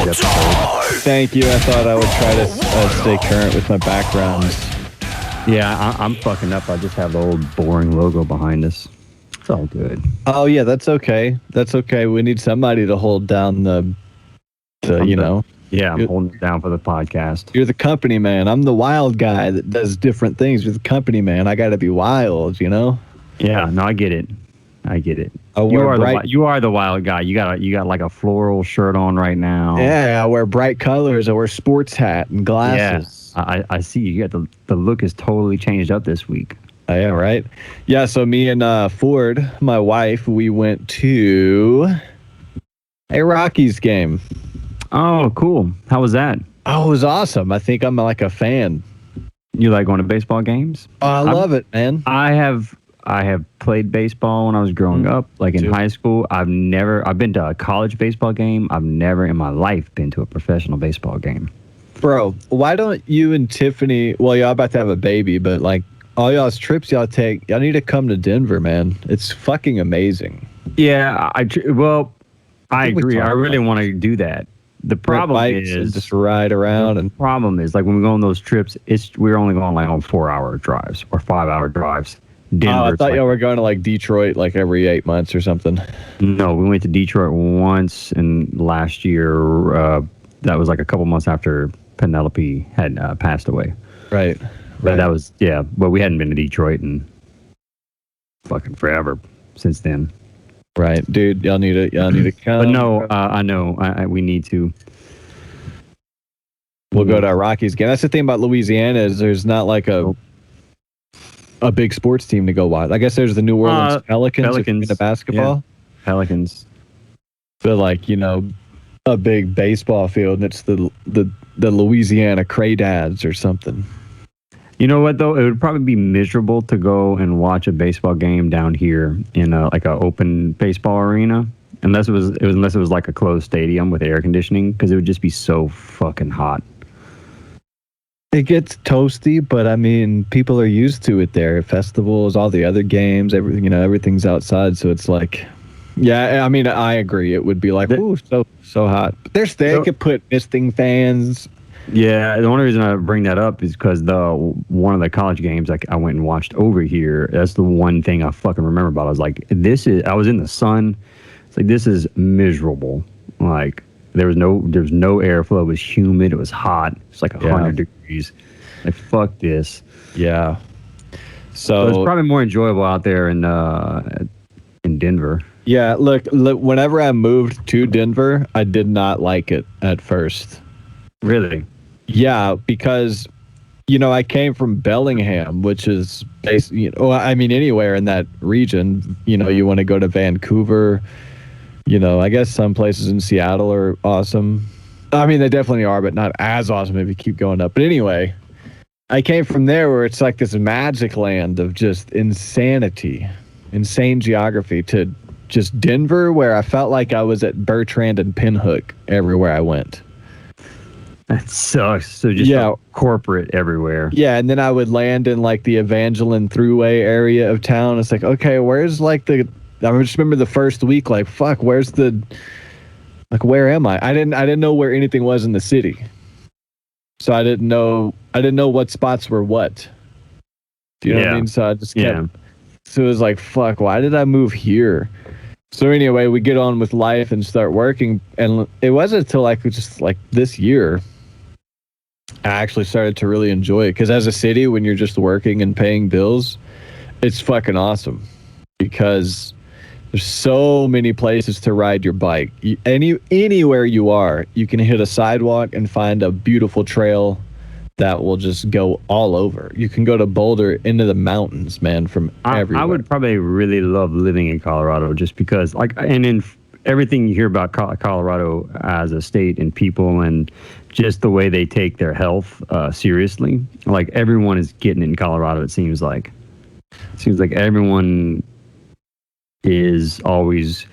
episode. Thank you. I thought I would try to stay current with my backgrounds. Yeah, I'm fucking up. I just have the old boring logo behind us. It's all good. Oh yeah, that's okay. That's okay. We need somebody to hold down the Yeah, I'm holding it down for the podcast. You're the company man. I'm the wild guy that does different things. You're the company man. I got to be wild, you know? Yeah, no, I get it. You are the wild guy. You got like a floral shirt on right now. Yeah, I wear bright colors. I wear sports hat and glasses. Yeah, I see you. The look is totally changed up this week. Oh, yeah, right? Yeah, so me and Ford, my wife, we went to a Rockies game. Oh, cool. How was that? Oh, it was awesome. I think I'm like a fan. You like going to baseball games? Oh, I love it, man. I have played baseball when I was growing up, like in high school. I've been to a college baseball game. I've never in my life been to a professional baseball game. Bro, why don't you and Tiffany, well, y'all about to have a baby, but like all y'all's trips y'all take, y'all need to come to Denver, man. It's fucking amazing. Yeah, I agree. I really want to do that. The problem is just ride around. The problem is like when we go on those trips, we're only going like on 4-hour drives or 5-hour drives. Denver, I thought y'all were going to like Detroit like every 8 months or something. No, we went to Detroit once, and last year that was like a couple months after Penelope had passed away. Right. But that was but we hadn't been to Detroit in fucking forever since then. Right, dude. Y'all need to come. But no, I know. We need to. We'll go to a Rockies game. That's the thing about Louisiana is there's not like a big sports team to go watch. I guess there's the New Orleans Pelicans into basketball. Yeah. Pelicans. But like, a big baseball field, and it's the Louisiana Crawdads or something. You know what though? It would probably be miserable to go and watch a baseball game down here in like a open baseball arena, unless it was like a closed stadium with air conditioning, because it would just be so fucking hot. It gets toasty, but I mean, people are used to it there. Festivals, all the other games, everything, everything's outside, so it's like, yeah. I mean, I agree. It would be like, ooh, so hot. But they could put misting fans. Yeah, the only reason I bring that up is because one of the college games I went and watched over here, that's the one thing I fucking remember about. I was like, I was in the sun. It's like, this is miserable. Like, there was no airflow. It was humid. It was hot. It's like 100 degrees. Like, fuck this. Yeah. So it's probably more enjoyable out there in Denver. Yeah, look, whenever I moved to Denver, I did not like it at first. Really? Yeah, because, I came from Bellingham, which is anywhere in that region. You want to go to Vancouver. I guess some places in Seattle are awesome. I mean, they definitely are, but not as awesome if you keep going up. But anyway, I came from there where it's like this magic land of just insanity, insane geography, to just Denver, where I felt like I was at Bertrand and Pinhook everywhere I went. That sucks. So just corporate everywhere. Yeah, and then I would land in like the Evangeline Thruway area of town. It's like, okay, where's like I just remember the first week, like, fuck, where am I? I didn't know where anything was in the city. So I didn't know what spots were what. Do you know what I mean? So I just kept, so it was like, fuck, why did I move here? So anyway, we get on with life and start working, and it wasn't until like just like this year I actually started to really enjoy it, because as a city, when you're just working and paying bills, it's fucking awesome, because there's so many places to ride your bike. Anywhere you are, you can hit a sidewalk and find a beautiful trail that will just go all over. You can go to Boulder, into the mountains, man, from everywhere. I would probably really love living in Colorado, just because, like, and in everything you hear about Colorado as a state and people, and just the way they take their health seriously. Like, everyone is getting it in Colorado, it seems like. It seems like everyone is always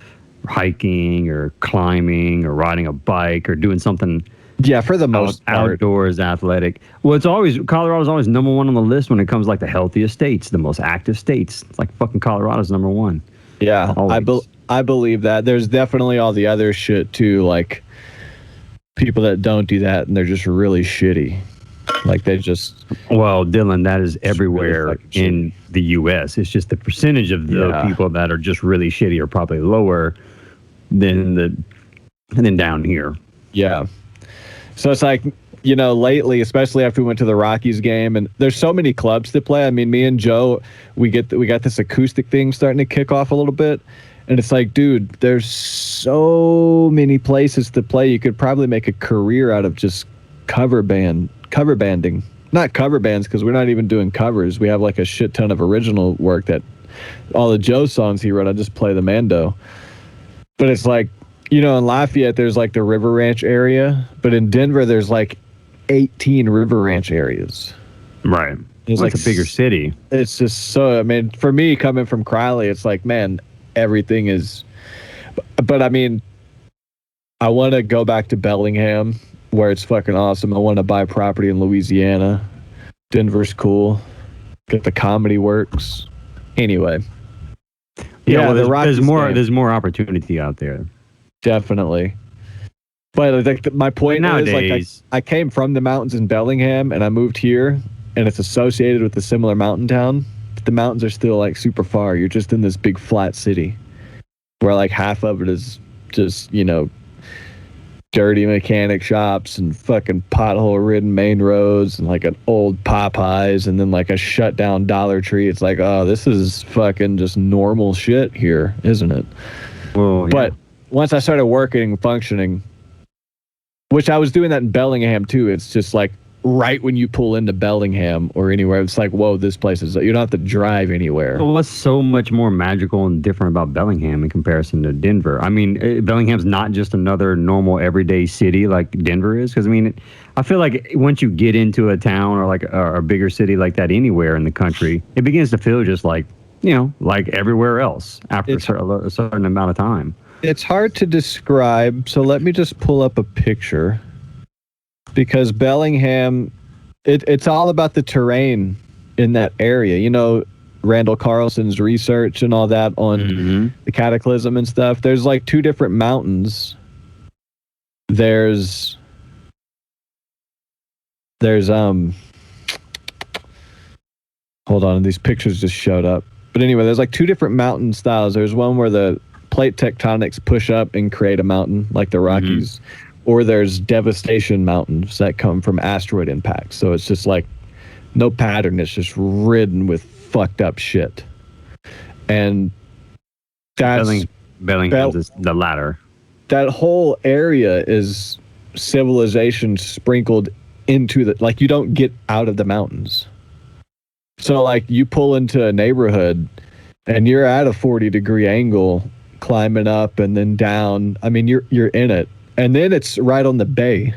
hiking or climbing or riding a bike or doing something. Yeah, for the most part. Outdoors, athletic. Well, Colorado's always number one on the list when it comes like the healthiest states, the most active states. It's like fucking Colorado's number one. Yeah, I believe that. There's definitely all the other shit too, like people that don't do that, and they're just really shitty. Like they just. Well, Dylan, that is really everywhere in the U.S. It's just the percentage of the people that are just really shitty are probably lower than down here. Yeah. So it's like, lately, especially after we went to the Rockies game, and there's so many clubs to play. I mean, me and Joe, we got this acoustic thing starting to kick off a little bit, and it's like, dude, there's so many places to play. You could probably make a career out of just cover banding. Not cover bands, because we're not even doing covers. We have like a shit ton of original work that all the Joe songs he wrote, I just play the Mando. But it's like, in Lafayette, there's like the River Ranch area, but in Denver, there's like 18 River Ranch areas. Right. It's like a bigger city. It's just so, I mean, for me, coming from Crowley, it's like, man, everything is. But I mean, I want to go back to Bellingham, where it's fucking awesome. I want to buy property in Louisiana. Denver's cool. Get the Comedy Works. Anyway. Yeah, well, there's more opportunity out there. Definitely. But my point nowadays, is, like, I came from the mountains in Bellingham, and I moved here, and it's associated with a similar mountain town. But the mountains are still, like, super far. You're just in this big flat city where, like, half of it is just, dirty mechanic shops and fucking pothole-ridden main roads and, like, an old Popeyes and then, like, a shut-down Dollar Tree. It's like, oh, this is fucking just normal shit here, isn't it? Well, yeah. But once I started working and functioning, which I was doing that in Bellingham too, it's just like right when you pull into Bellingham or anywhere, it's like, whoa, this place is, you don't have to drive anywhere. Well, what's so much more magical and different about Bellingham in comparison to Denver? I mean, Bellingham's not just another normal everyday city like Denver is. Because, I mean, I feel like once you get into a town or like a bigger city like that anywhere in the country, it begins to feel just like, like everywhere else after a certain amount of time. It's hard to describe, so let me just pull up a picture. Because Bellingham, it's all about the terrain in that area. Randall Carlson's research and all that on the cataclysm and stuff. There's like two different mountains. There's hold on, these pictures just showed up. But anyway, there's like two different mountain styles. There's one where the plate tectonics push up and create a mountain like the Rockies. Or there's devastation mountains that come from asteroid impacts. So it's just like no pattern. It's just ridden with fucked up shit. And that's Bellingham is the latter. That whole area is civilization sprinkled into like you don't get out of the mountains. So like you pull into a neighborhood and you're at a 40-degree angle climbing up and then down. I mean, you're in it. And then it's right on the bay.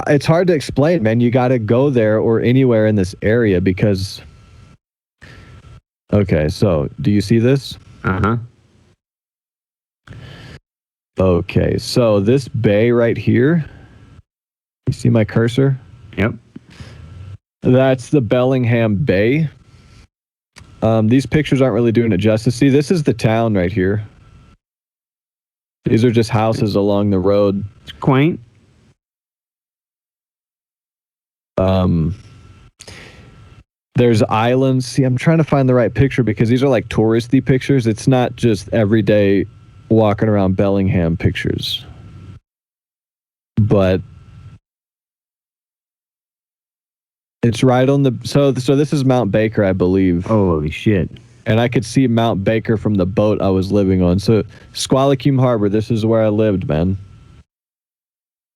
It's hard to explain, man. You got to go there or anywhere in this area because... Okay, so do you see this? Uh-huh. Okay, so this bay right here, you see my cursor? Yep. That's the Bellingham Bay. These pictures aren't really doing it justice. See, this is the town right here. These are just houses along the road. It's quaint. There's islands. See, I'm trying to find the right picture because these are like touristy pictures. It's not just everyday walking around Bellingham pictures. But it's right on the... So this is Mount Baker, I believe. Holy shit. And I could see Mount Baker from the boat I was living on. So Squalicum Harbor, this is where I lived, man.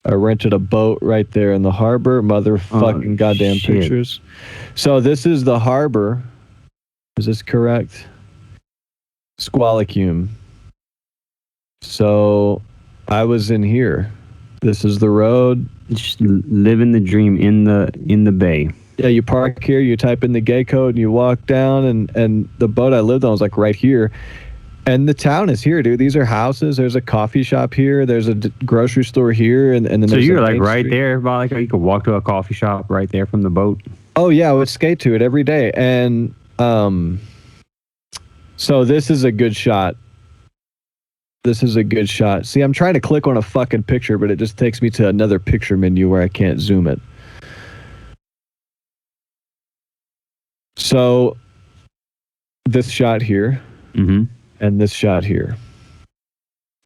I rented a boat right there in the harbor. Motherfucking goddamn shit. Pictures. So this is the harbor. Is this correct? Squalicum. So I was in here. This is the road. Just living the dream in the bay. Yeah, you park here, you type in the gay code, and you walk down, and the boat I lived on was like right here. And the town is here, dude. These are houses. There's a coffee shop here. There's a grocery store here, and then so there's you're a like main right street. there, like you could walk to a coffee shop right there from the boat. Oh yeah, I would skate to it every day. And so this is a good shot. This is a good shot. See, I'm trying to click on a fucking picture, but it just takes me to another picture menu where I can't zoom it. So this shot here, and this shot here.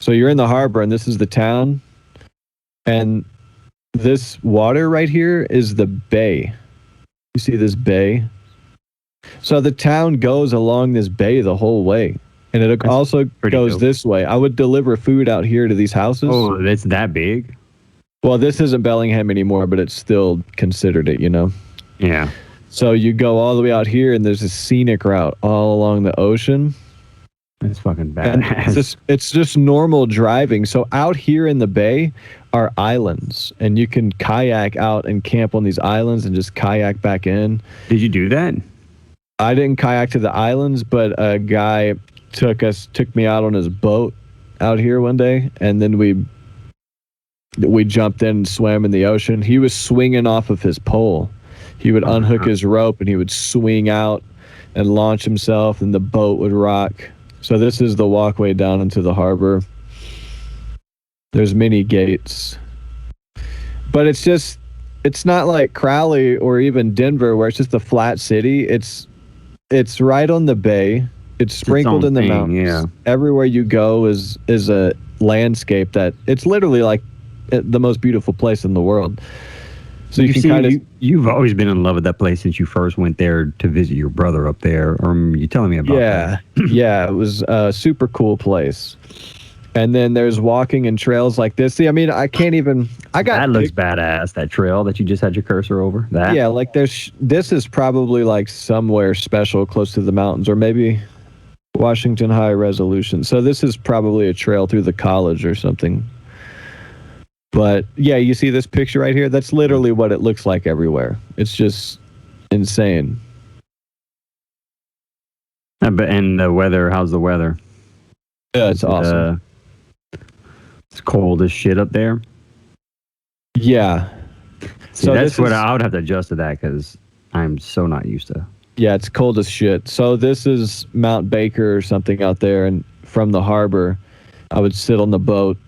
So you're in the harbor, and this is the town, and this water right here is the bay. You see this bay? So the town goes along this bay the whole way, and it also goes this way. I would deliver food out here to these houses. Oh, it's that big? Well, this isn't Bellingham anymore, but it's still considered it, you know? Yeah. So you go all the way out here, and there's a scenic route all along the ocean. That's fucking badass. It's just normal driving. So out here in the bay are islands, and you can kayak out and camp on these islands and just kayak back in. Did you do that? I didn't kayak to the islands, but a guy took me out on his boat out here one day, and then we jumped in and swam in the ocean. He was swinging off of his pole. He would unhook his rope, and he would swing out and launch himself, and the boat would rock. So this is the walkway down into the harbor. There's many gates. But it's not like Crowley or even Denver where it's just a flat city. It's right on the bay. It's sprinkled in the mountains. Yeah. Everywhere you go is a landscape that it's literally like the most beautiful place in the world. So you can kind of... You've always been in love with that place since you first went there to visit your brother up there. Or you telling me about that? Yeah, it was a super cool place. And then there's walking and trails like this. See, I mean, I can't even... That looks badass, that trail that you just had your cursor over. That? Yeah, like this is probably like somewhere special close to the mountains, or maybe Washington High Resolution. So this is probably a trail through the college or something. But yeah, you see this picture right here? That's literally what it looks like everywhere. It's just insane. And the weather, how's the weather? Yeah, it's awesome. It's cold as shit up there. Yeah. See, so that's what I would have to adjust to that because I'm so not used to. Yeah, it's cold as shit. So this is Mount Baker or something out there, and from the harbor, I would sit on the boat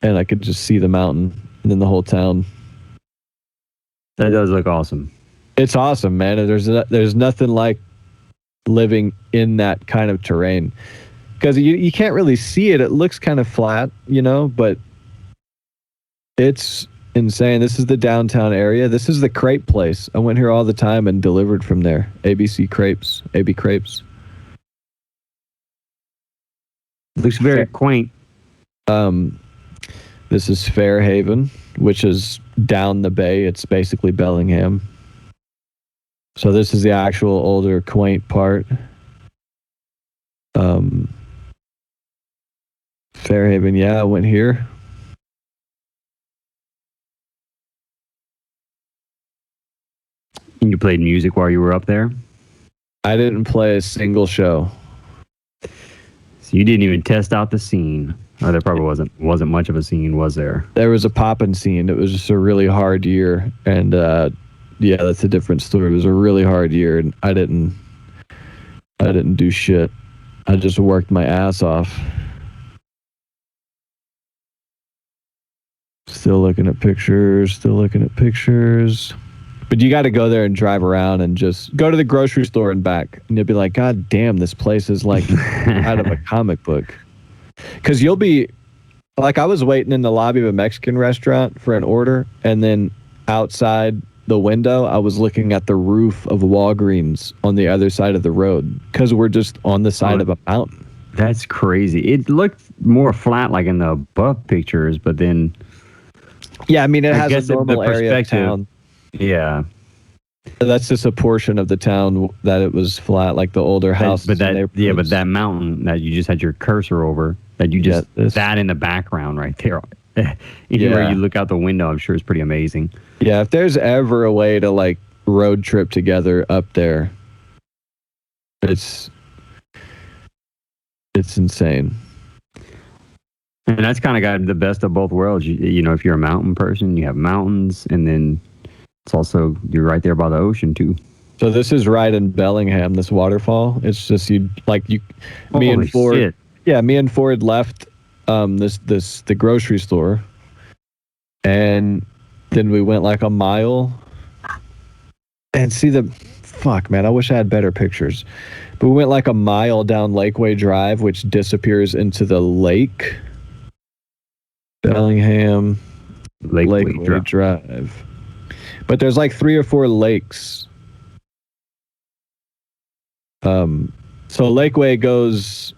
and I could just see the mountain and then the whole town. That does look awesome. It's awesome, man. There's nothing like living in that kind of terrain because you can't really see it. It looks kind of flat, you know, but it's insane. This is the downtown area. This is the crepe place. I went here all the time and delivered from there. ABC Crepes, AB Crepes. Looks very quaint. This is Fairhaven, which is down the bay. It's basically Bellingham. So this is the actual older, quaint part. Fairhaven, yeah, I went here. And you played music while you were up there? I didn't play a single show. So you didn't even test out the scene. Oh, there probably wasn't much of a scene, was there? There was a poppin' scene. It was just a really hard year, and yeah, that's a different story. It was a really hard year, and I didn't do shit. I just worked my ass off. Still looking at pictures. But you got to go there and drive around and just go to the grocery store and back, and you'll be like, God damn, this place is like out of a comic book. Because you'll be, like, I was waiting in the lobby of a Mexican restaurant for an order, and then outside the window, I was looking at the roof of Walgreens on the other side of the road, because we're just on the side of a mountain. That's crazy. It looked more flat, like in the above pictures, but then... Yeah, I mean, it has a normal area of town. Yeah. That's just a portion of the town that it was flat, like the older houses. But that mountain that you just had your cursor over, that you just that in the background right there. Anywhere you look out the window, I'm sure it's pretty amazing. Yeah, if there's ever a way to like road trip together up there, it's insane. And that's kind of got the best of both worlds. You know, if you're a mountain person, you have mountains, and then it's also, you're right there by the ocean too. So this is right in Bellingham, this waterfall. It's just me and Ford. Shit. Yeah, me and Ford left the grocery store, and then we went like a mile. And see fuck, man, I wish I had better pictures. But we went like a mile down Lakeway Drive, which disappears into the lake. Bellingham Lakeway Drive. But there's like 3 or 4 lakes. So Lakeway goes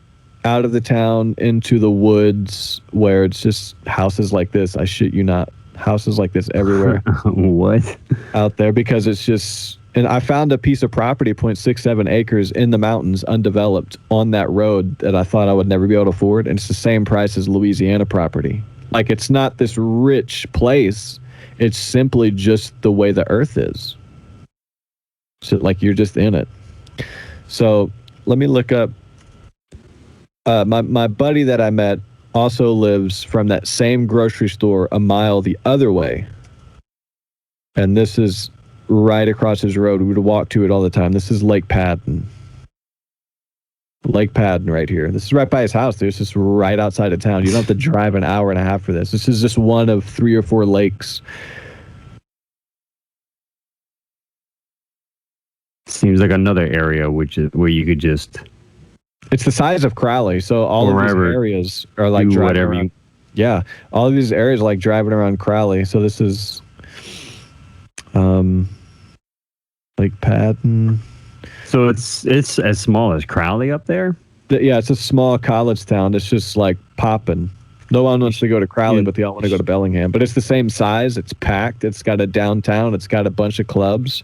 out of the town into the woods where it's just houses like this. I shit you not. Houses like this everywhere. What? Out there, because it's just... And I found a piece of property, 0.67 acres in the mountains, undeveloped, on that road that I thought I would never be able to afford. And it's the same price as Louisiana property. Like, it's not this rich place. It's simply just the way the earth is. So, like, you're just in it. So, let me look up. My buddy that I met also lives from that same grocery store a mile the other way. And this is right across his road. We would walk to it all the time. This is Lake Padden. Lake Padden right here. This is right by his house. It's just right outside of town. You don't have to drive an hour and a half for this. This is just one of 3 or 4 lakes. Seems like another area which is where you could just... It's the size of Crowley, so all of these areas are like driving around. Yeah, all of these areas are like driving around Crowley. So this is Lake Padden. So it's as small as Crowley up there? Yeah, it's a small college town. It's just like popping. No one wants to go to Crowley, but they all want to go to Bellingham. But it's the same size. It's packed. It's got a downtown. It's got a bunch of clubs.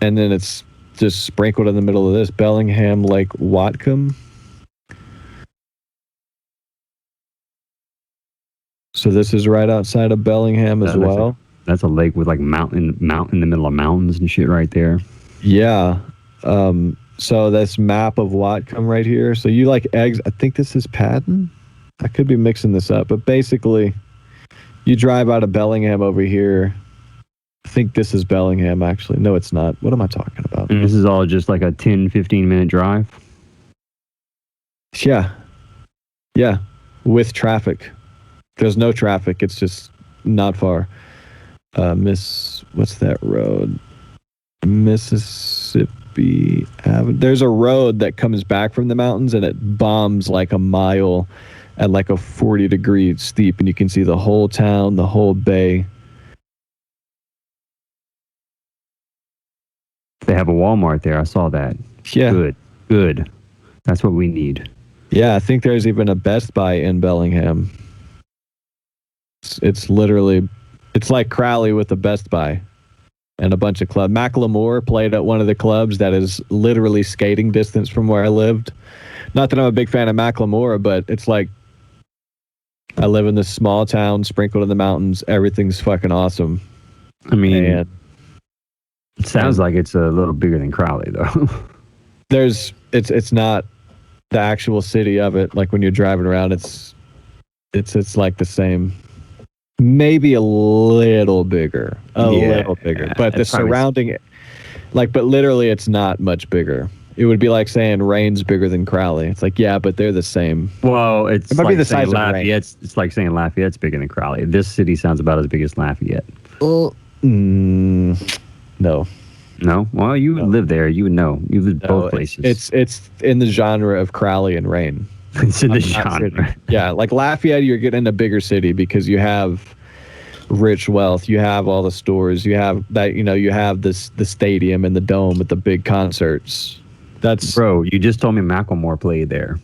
And then it's just sprinkled in the middle of this. Bellingham Lake Whatcom. So this is right outside of Bellingham as well. That's a lake with like mountain in the middle of mountains and shit right there. Yeah. So this map of Whatcom right here. So you like eggs. I think this is Padden. I could be mixing this up, but basically you drive out of Bellingham over here. I think this is Bellingham, actually. No, it's not. What am I talking about? And this is all just like a 10, 15-minute drive? Yeah. Yeah. With traffic. There's no traffic. It's just not far. What's that road? Mississippi Avenue. There's a road that comes back from the mountains and it bombs like a mile at like a 40-degree steep, and you can see the whole town, the whole bay. They have a Walmart there. I saw that. Yeah. Good. That's what we need. Yeah, I think there's even a Best Buy in Bellingham. It's literally, it's like Crowley with a Best Buy and a bunch of clubs. Macklemore played at one of the clubs that is literally skating distance from where I lived. Not that I'm a big fan of Macklemore, but it's like I live in this small town sprinkled in the mountains. Everything's fucking awesome. I mean... It sounds like it's a little bigger than Crowley, though. It's not the actual city of it. Like when you're driving around, it's like the same, maybe a little bigger, little bigger. But the surrounding, but literally, it's not much bigger. It would be like saying Rain's bigger than Crowley. It's like, yeah, but they're the same. Well, it might be the size of Lafayette. It's like saying Lafayette's bigger than Crowley. This city sounds about as big as Lafayette. No. Well, you would live there. You would know. You lived both places. It's in the genre of Crowley and Rain. It's in the genre. Yeah, like Lafayette, you're getting a bigger city because you have rich wealth. You have all the stores. You have that. You have the stadium and the dome with the big concerts. Bro, you just told me Macklemore played there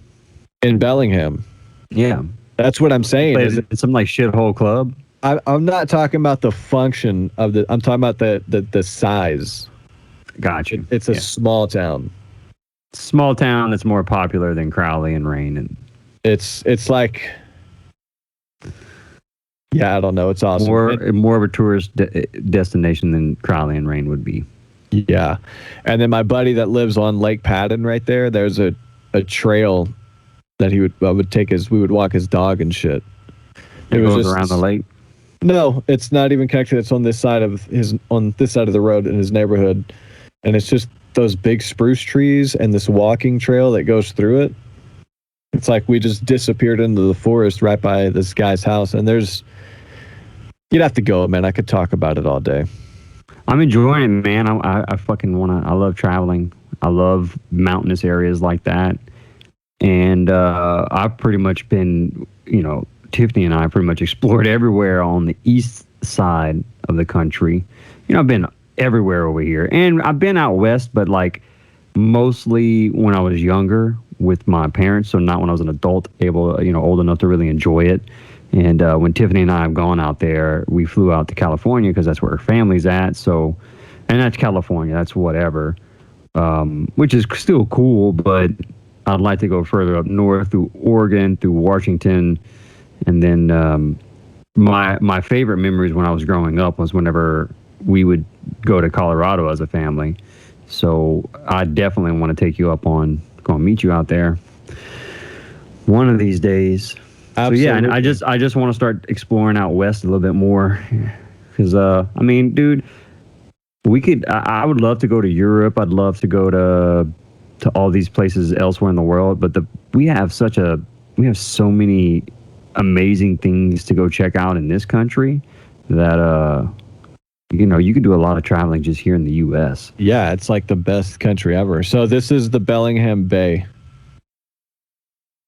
in Bellingham. Yeah, that's what I'm saying. It's some like shithole club. I'm not talking about the function of I'm talking about the size. Gotcha. It's a small town. Small town that's more popular than Crowley and Rain, and it's like, yeah, I don't know. It's awesome. More of a tourist destination than Crowley and Rain would be. Yeah, and then my buddy that lives on Lake Padden right there. There's a trail that we would walk his dog and shit. It goes around the lake. No, it's not even connected. It's on this side of the road in his neighborhood, and it's just those big spruce trees and this walking trail that goes through it. It's like we just disappeared into the forest right by this guy's house, and you'd have to go, man. I could talk about it all day. I'm enjoying it, man. I fucking want to. I love traveling. I love mountainous areas like that. And I've pretty much been, Tiffany and I pretty much explored everywhere on the east side of the country. I've been everywhere over here. And I've been out west, but like mostly when I was younger with my parents. So not when I was an adult, old enough to really enjoy it. And when Tiffany and I have gone out there, we flew out to California because that's where her family's at. So, and that's California. That's whatever, which is still cool, but I'd like to go further up north through Oregon, through Washington, and then my favorite memories when I was growing up was whenever we would go to Colorado as a family. So I definitely want to take you up on going to meet you out there one of these days. Absolutely. So yeah, and I just want to start exploring out west a little bit more because dude, we could. I would love to go to Europe. I'd love to go to all these places elsewhere in the world, but we have so many amazing things to go check out in this country that you could do a lot of traveling just here in the U.S. Yeah, it's like the best country ever. So this is the Bellingham Bay.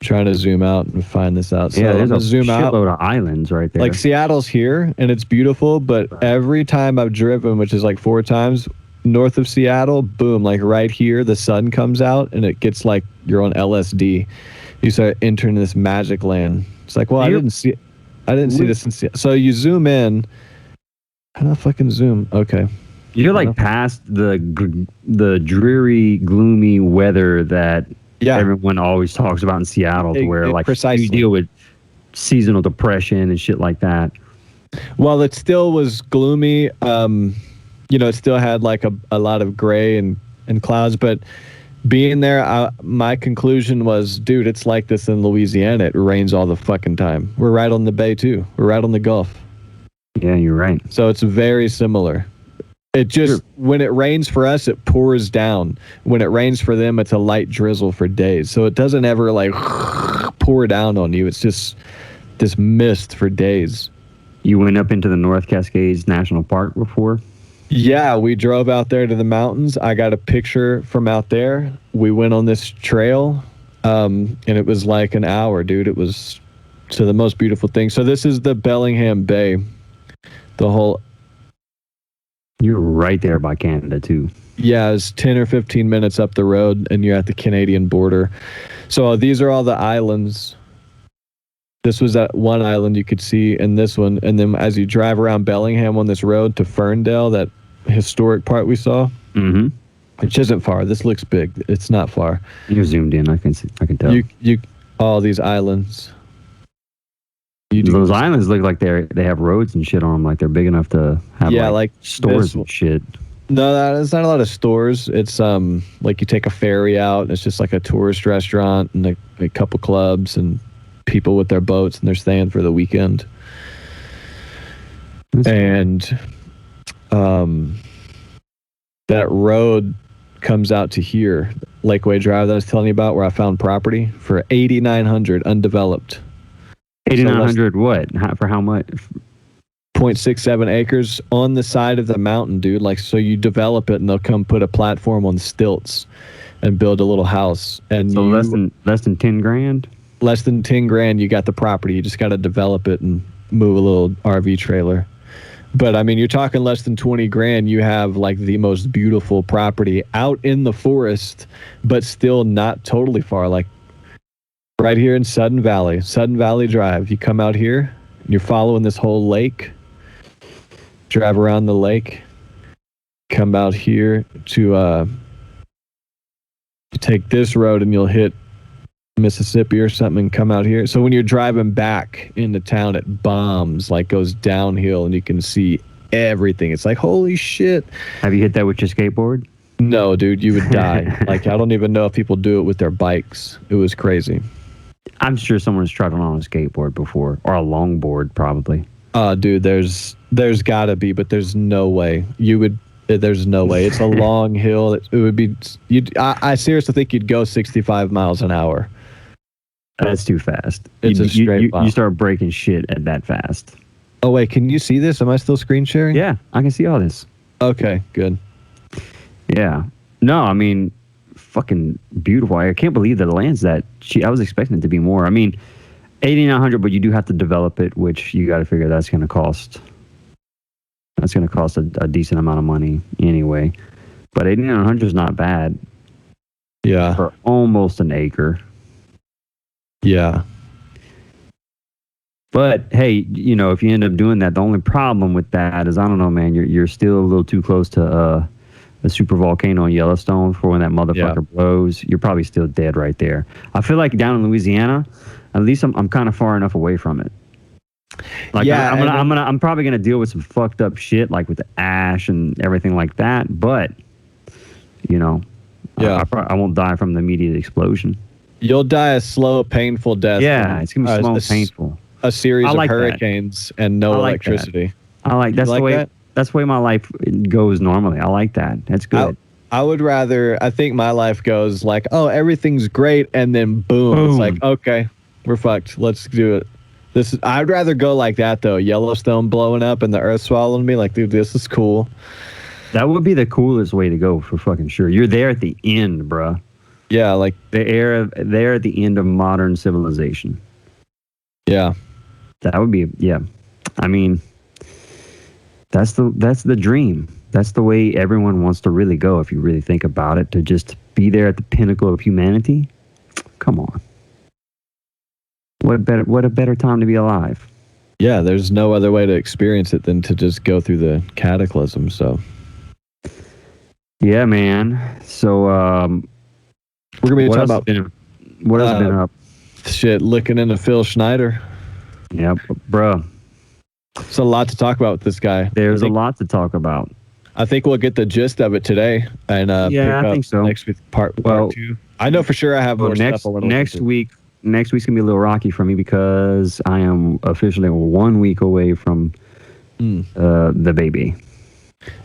Trying to zoom out and find this out. So yeah, there's a shitload of islands right there. Like Seattle's here and it's beautiful, but every time I've driven, which is like 4 times north of Seattle, boom, like right here, the sun comes out and it gets like you're on LSD. You start entering this magic land. It's like, well, I didn't see this in Seattle. So you zoom in. How do I fucking zoom? Okay. You're like past the dreary, gloomy weather that everyone always talks about in Seattle, to where like you deal with seasonal depression and shit like that. Well, it still was gloomy. It still had like a lot of gray and clouds, but being there, my conclusion was, dude, it's like this in Louisiana. It rains all the fucking time. We're right on the bay too. We're right on the Gulf. Yeah, you're right. So it's very similar. It just, when it rains for us, it pours down. When it rains for them, it's a light drizzle for days. So it doesn't ever like pour down on you. It's just this mist for days. You went up into the North Cascades National Park before? Yeah, we drove out there to the mountains. I got a picture from out there. We went on this trail, and it was like an hour, dude. It was the most beautiful thing. So this is the Bellingham Bay. You're right there by Canada, too. Yeah, it's 10 or 15 minutes up the road, and you're at the Canadian border. So these are all the islands. This was that one island you could see, and this one. And then as you drive around Bellingham on this road to Ferndale, that historic part we saw, which isn't far. This looks big. It's not far. You're zoomed in. I can tell. You all these islands. Those islands look like they have roads and shit on them, like they're big enough to have like stores and shit. No, it's not a lot of stores. It's like you take a ferry out and it's just like a tourist restaurant and a couple clubs and people with their boats and they're staying for the weekend. And that road comes out to here, Lakeway Drive that I was telling you about, where I found property for $8,900 undeveloped. 8,900 what? For how much? 0.67 acres on the side of the mountain, dude. Like, so you develop it and they'll come put a platform on stilts and build a little house. And so less than 10 grand? Less than 10 grand, you got the property. You just got to develop it and move a little RV trailer. But I mean, you're talking less than 20 grand. You have like the most beautiful property out in the forest, but still not totally far. Like, right here in Sudden Valley Drive. You come out here, and you're following this whole lake. Drive around the lake. Come out here to take this road, and you'll hit Mississippi or something and come out here. So when you're driving back into town, it bombs, like goes downhill, and you can see everything. It's like, holy shit. Have you hit that with your skateboard? No, dude, you would die. Like, I don't even know if people do it with their bikes. It was crazy. I'm sure someone's tried it on a skateboard before, or a longboard, probably. Dude, there's gotta be, but there's no way there's no way. It's a long hill. It would be. I seriously think you'd go 65 miles an hour. That's too fast. It's a straight bomb. You start breaking shit at that fast. Oh, wait, can you see this? Am I still screen sharing? Yeah, I can see all this. Okay, good. Yeah. No, I mean, fucking beautiful. I can't believe that it lands that cheap. I was expecting it to be more. I mean, 8,900, but you do have to develop it, which you got to figure that's going to cost. That's going to cost a decent amount of money anyway. But 8,900 is not bad. Yeah. For almost an acre. Yeah. But hey, you know, if you end up doing that, the only problem with that is, I don't know, man, you're still a little too close to a super volcano in Yellowstone for when that motherfucker blows. You're probably still dead right there. I feel like down in Louisiana, at least I'm kind of far enough away from it. Like, yeah, I'm probably gonna deal with some fucked up shit, like with the ash and everything like that. But you know, yeah, I won't die from the immediate explosion. You'll die a slow, painful death. Yeah, it's gonna be slow and painful. A series of hurricanes and no electricity. I like that's the way. That's the way my life goes normally. I like that. That's good. I would rather. I think my life goes like, oh, everything's great, and then boom. It's like, okay, we're fucked. Let's do it. I'd rather go like that though. Yellowstone blowing up and the earth swallowing me. Like, dude, this is cool. That would be the coolest way to go for fucking sure. You're there at the end, bruh. Yeah, like there at the end of modern civilization. Yeah, that would be. Yeah, I mean, that's the dream. That's the way everyone wants to really go. If you really think about it, to just be there at the pinnacle of humanity. Come on. What a better time to be alive. Yeah, there's no other way to experience it than to just go through the cataclysm. So. Yeah, man. So we're gonna be talking about what else has been up? Shit, looking into Phil Schneider. Yep, bro. It's a lot to talk about with this guy. There's a lot to talk about. I think we'll get the gist of it today, and yeah, I think so. Next week, part 2. I know for sure I have more stuff. Next week's gonna be a little rocky for me because I am officially 1 week away from the baby.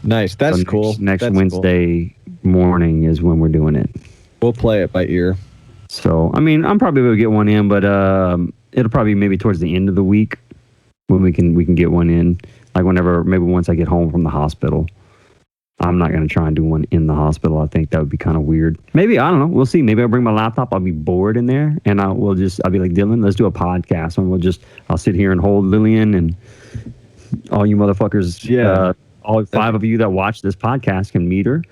Nice, that's cool. Next Wednesday morning is when we're doing it. We'll play it by ear. So I mean, I'm probably gonna get one in, but it'll probably maybe towards the end of the week when we can get one in. Like maybe once I get home from the hospital. I'm not going to try and do one in the hospital. I think that would be kind of weird. Maybe, I don't know. We'll see. Maybe I'll bring my laptop. I'll be bored in there. And I'll be like, Dylan, let's do a podcast. And I'll sit here and hold Lillian and all you motherfuckers. Yeah. All 5 of you that watch this podcast can meet her.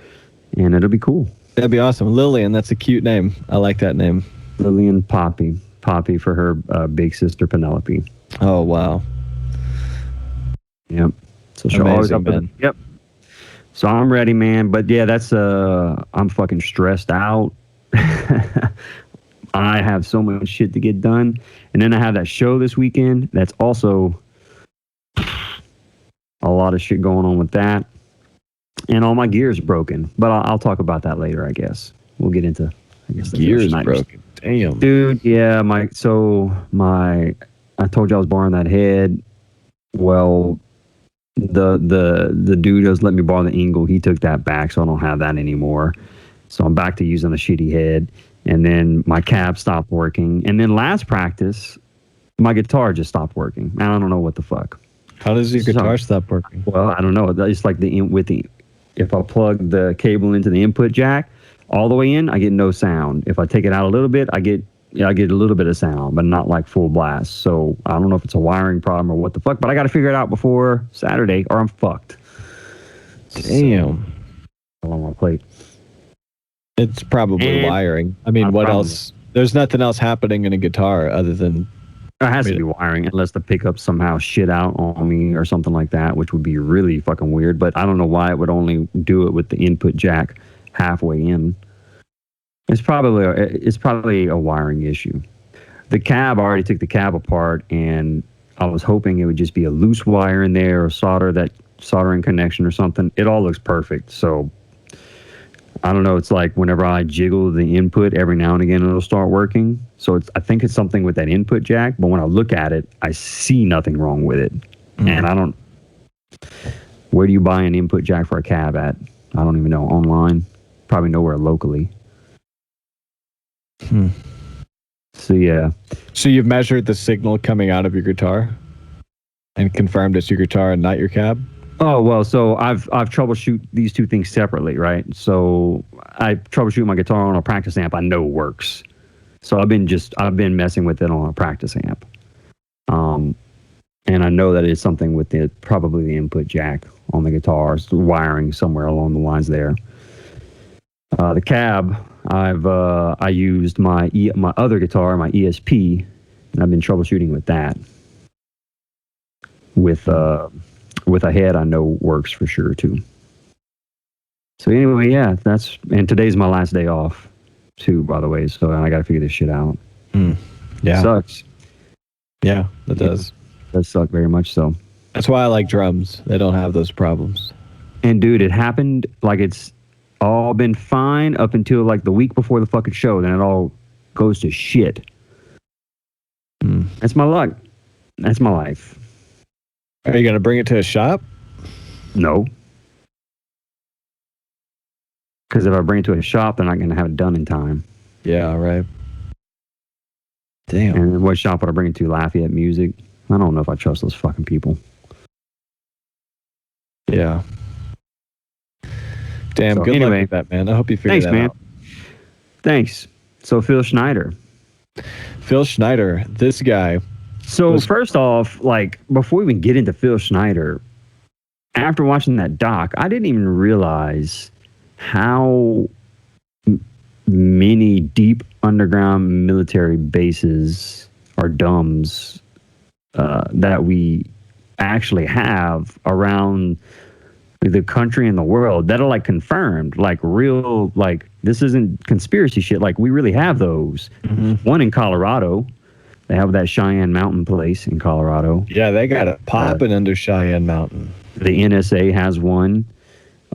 And it'll be cool. That'd be awesome. Lillian, that's a cute name. I like that name. Lillian Poppy. Poppy for her big sister Penelope. Oh, wow. Yep. So she'll always up in. Yep. So I'm ready, man. But yeah, that's I'm fucking stressed out. I have so much shit to get done. And then I have that show this weekend. That's also a lot of shit going on with that. And all my gear's broken. But I'll talk about that later, I guess. We'll get into the gear's broken. Damn. Dude, yeah, I told you I was borrowing that head. Well, the dude just let me borrow the Ingle. He took that back, so I don't have that anymore. So I'm back to using the shitty head. And then my cab stopped working. And then last practice, my guitar just stopped working. I don't know what the fuck. How does your guitar stop working? Well, I don't know. It's like if I plug the cable into the input jack all the way in, I get no sound. If I take it out a little bit, I get a little bit of sound, but not like full blast. So I don't know if it's a wiring problem or what the fuck, but I got to figure it out before Saturday or I'm fucked. Damn. So, on my plate. It's probably wiring. I mean, what else? There's nothing else happening in a guitar other than... It has to be wiring unless the pickup somehow shit out on me or something like that, which would be really fucking weird. But I don't know why it would only do it with the input jack halfway in. It's probably a wiring issue. The cab, I already took the cab apart, and I was hoping it would just be a loose wire in there or soldering connection or something. It all looks perfect. So I don't know. It's like whenever I jiggle the input, every now and again it'll start working. So I think it's something with that input jack. But when I look at it, I see nothing wrong with it. And I don't. Where do you buy an input jack for a cab at? I don't even know. Online, probably nowhere locally. So yeah. So you've measured the signal coming out of your guitar and confirmed it's your guitar and not your cab? Oh well, so I've troubleshoot these two things separately, right? So I troubleshoot my guitar on a practice amp I know works. So I've been messing with it on a practice amp. And I know that it's something with probably the input jack on the guitar, it's wiring somewhere along the lines there. The cab, I used my other guitar, my ESP, and I've been troubleshooting with that. With a head I know works for sure too. So anyway, yeah, and today's my last day off too, by the way. So I got to figure this shit out. Yeah, it sucks. Yeah, that does. It does suck very much so. That's why I like drums. They don't have those problems. And dude, it happened like it's all been fine up until like the week before the fucking show. Then it all goes to shit. That's my luck. That's my life. Are you going to bring it to a shop? No. Because if I bring it to a shop, they're not going to have it done in time. Yeah, right. Damn. And what shop would I bring it to? Lafayette Music? I don't know if I trust those fucking people. Yeah. Damn, So, good anyway, luck with that, man. I hope you figure that out. Thanks. So Phil Schneider. Phil Schneider, this guy. So first off, like before we even get into Phil Schneider, after watching that doc, I didn't even realize how many deep underground military bases or DUMBs that we actually have around the country and the world that are like confirmed, like real, like this isn't conspiracy shit. Like we really have those. One in Colorado. They have that Cheyenne Mountain place in Colorado. Yeah, they got it popping under Cheyenne Mountain. The NSA has one.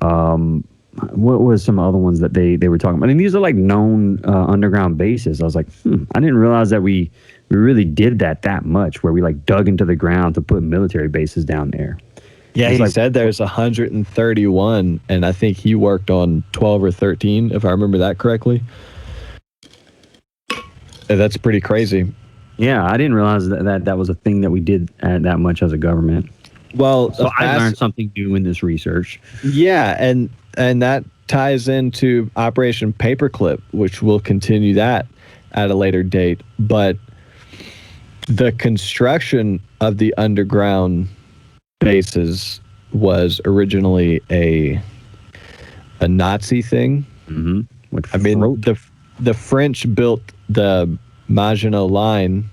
What was some other ones that they were talking about? And these are like known underground bases. I was like, I didn't realize that we really did that much, where we like dug into the ground to put military bases down there. Yeah, he said there's 131, and I think he worked on 12 or 13, if I remember that correctly. Yeah, that's pretty crazy. Yeah, I didn't realize that was a thing that we did that much as a government. Well, so I learned something new in this research. Yeah, and that ties into Operation Paperclip, which we'll continue that at a later date. But the construction of the underground bases was originally a Nazi thing. I mean, the French built the Maginot Line,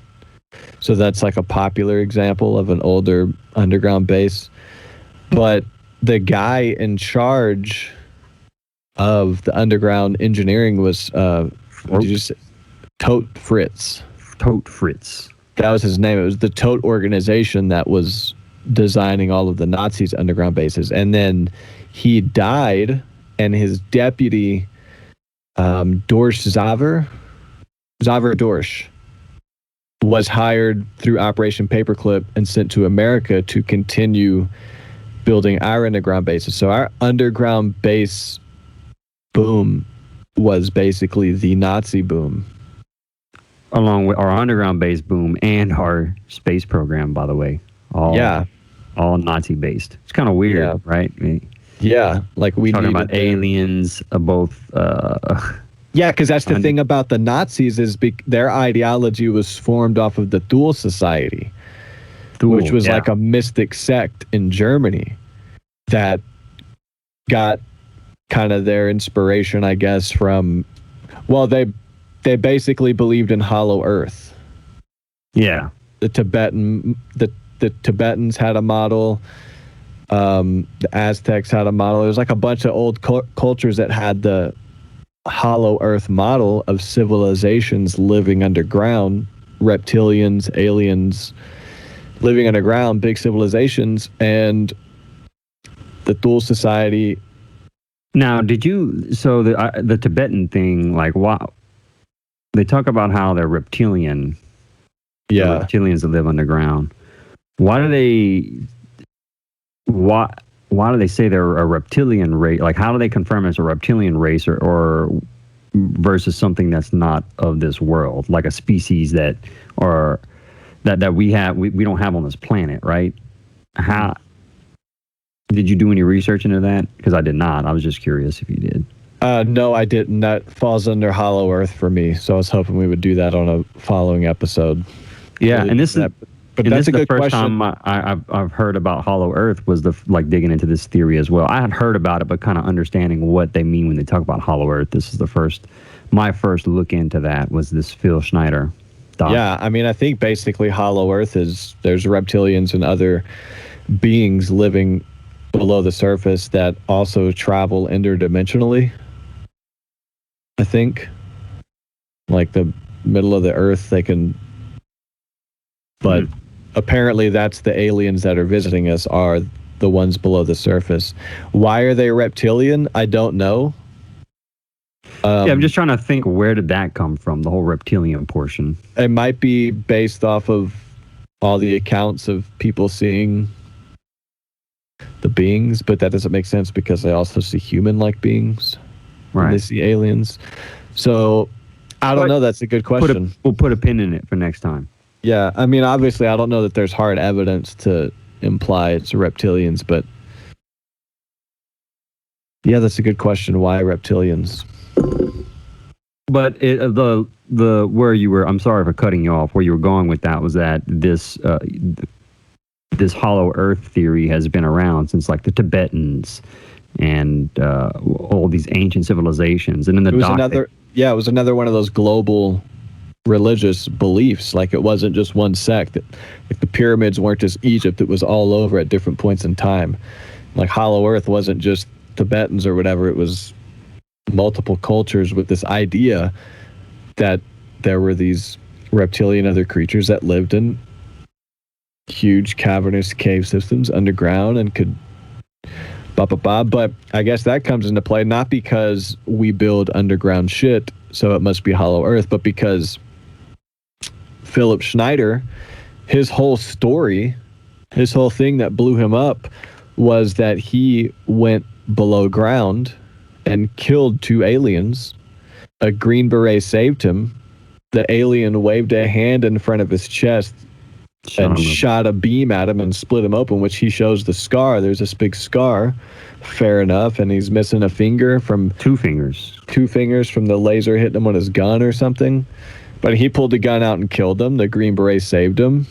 so that's like a popular example of an older underground base. But the guy in charge of the underground engineering was Tote Fritz. Tote Fritz. That was his name. It was the Tote organization that was designing all of the Nazis' underground bases. And then he died, and his deputy, Dorsch Xaver Dorsch, was hired through Operation Paperclip and sent to America to continue building our underground bases. So our underground base boom was basically the Nazi boom. Along with our underground base boom and our space program, by the way. All Nazi based. It's kind of weird, right? Yeah, like we talking about aliens, both. Yeah, because that's the thing about the Nazis is their ideology was formed off of the Thule Society, which was like a mystic sect in Germany that got kind of their inspiration, I guess, from, well, they basically believed in Hollow Earth. Yeah. The Tibetans had a model. The Aztecs had a model. There was like a bunch of old cultures that had the Hollow Earth model of civilizations living underground, reptilians, aliens living underground, big civilizations, and the Thule Society. Now, so the Tibetan thing, like, wow, they talk about how they're reptilian. Yeah. Reptilians that live underground. Why do they say they're a reptilian race? Like, how do they confirm it's a reptilian race, or versus something that's not of this world, like a species that or that we don't have on this planet, right? How did you do any research into that? Because I did not. I was just curious if you did. No, I didn't. That falls under Hollow Earth for me. So I was hoping we would do that on a following episode. Yeah, and this is but that's a good first question. time I've heard about Hollow Earth was digging into this theory as well. I had heard about it, but kind of understanding what they mean when they talk about Hollow Earth. This is my first look into that was this Phil Schneider doc. Yeah, I mean, I think basically Hollow Earth is there's reptilians and other beings living below the surface that also travel interdimensionally. I think, like the middle of the Earth, they can. But apparently, that's the aliens that are visiting us are the ones below the surface. Why are they reptilian? I don't know. Yeah, I'm just trying to think, where did that come from, the whole reptilian portion? It might be based off of all the accounts of people seeing the beings, but that doesn't make sense because they also see human-like beings. Right. When they see aliens. So, I don't know. That's a good question. We'll put a pin in it for next time. Yeah, I mean, obviously, I don't know that there's hard evidence to imply it's reptilians, but yeah, that's a good question. Why reptilians? But where you were, I'm sorry for cutting you off. Where you were going with that was that this Hollow Earth theory has been around since like the Tibetans and all these ancient civilizations. And in the it was another one of those global religious beliefs. Like it wasn't just one sect. Like the pyramids weren't just Egypt. It was all over at different points in time. Like Hollow Earth wasn't just Tibetans or whatever. It was multiple cultures with this idea that there were these reptilian other creatures that lived in huge cavernous cave systems underground and could but I guess that comes into play not because we build underground shit, so it must be Hollow Earth, but because Philip Schneider, his whole story, his whole thing that blew him up was that he went below ground and killed 2 aliens. A Green Beret saved him. The alien waved a hand in front of his chest and shot a beam at him and split him open, which he shows the scar. There's this big scar. Fair enough. And he's missing a finger from... 2 fingers. 2 fingers from the laser hitting him with his gun or something. But he pulled the gun out and killed them. The Green Beret saved him.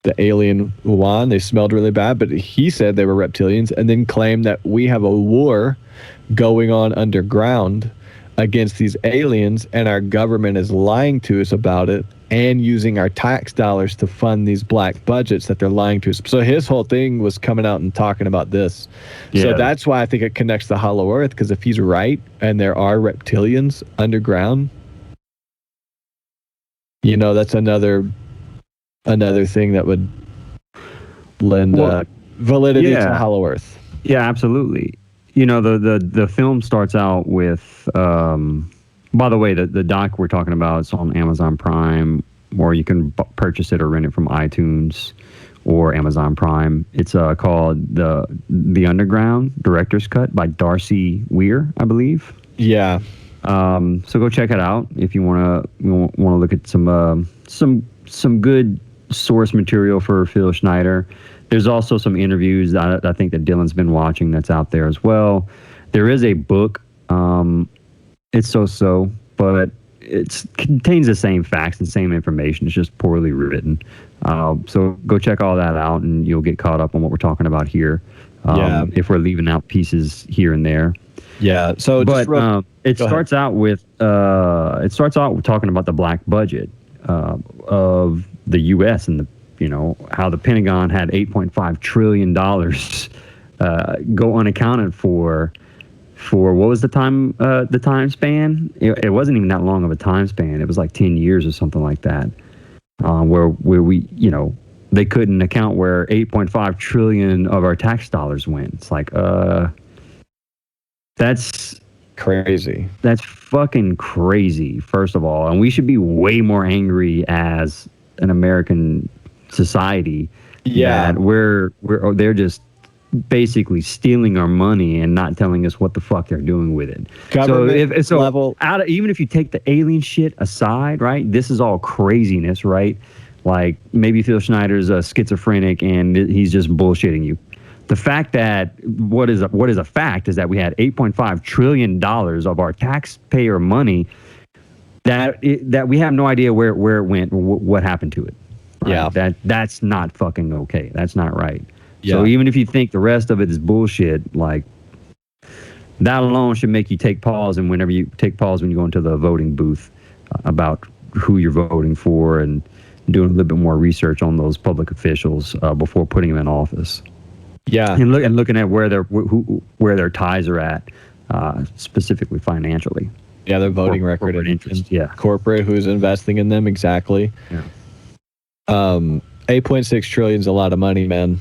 The alien won. They smelled really bad, but he said they were reptilians and then claimed that we have a war going on underground against these aliens and our government is lying to us about it and using our tax dollars to fund these black budgets that they're lying to us. So his whole thing was coming out and talking about this. Yeah. So that's why I think it connects to Hollow Earth, because if he's right and there are reptilians underground, you know, that's another thing that would lend validity to Hollow Earth. Yeah, absolutely. You know, the film starts out with, by the way, the doc we're talking about is on Amazon Prime, or you can purchase it or rent it from iTunes or Amazon Prime. It's called The Underground Director's Cut by Darcy Weir, I believe. Yeah. So go check it out if you want to look at some good source material for Phil Schneider. There's also some interviews that I think that Dylan's been watching that's out there as well. There is a book. It's so-so, but it contains the same facts and same information. It's just poorly written. So go check all that out, and you'll get caught up on what we're talking about here. If we're leaving out pieces here and there. Yeah. So, it starts out talking about the black budget of the U.S. and how the Pentagon had $8.5 trillion go unaccounted for what was the time span? It wasn't even that long of a time span. It was like 10 years or something like that, where we, they couldn't account where 8.5 trillion of our tax dollars went. It's like, that's crazy. That's fucking crazy, first of all. And we should be way more angry as an American society. Yeah. That they're just basically stealing our money and not telling us what the fuck they're doing with it. Government level. Even if you take the alien shit aside, right? This is all craziness, right? Like maybe Phil Schneider's a schizophrenic and he's just bullshitting you. The fact that what is a fact is that we had $8.5 trillion of our taxpayer money that we have no idea where it went or what happened to it. Right? Yeah, that's not fucking okay. That's not right. Yeah. So even if you think the rest of it is bullshit, like that alone should make you take pause. And whenever you take pause when you go into the voting booth about who you're voting for and doing a little bit more research on those public officials before putting them in office. Yeah, and looking at where their ties are at, specifically financially. Yeah, their voting record and interest. Yeah, corporate who's investing in them exactly. Yeah. 8.6 trillion is a lot of money, man.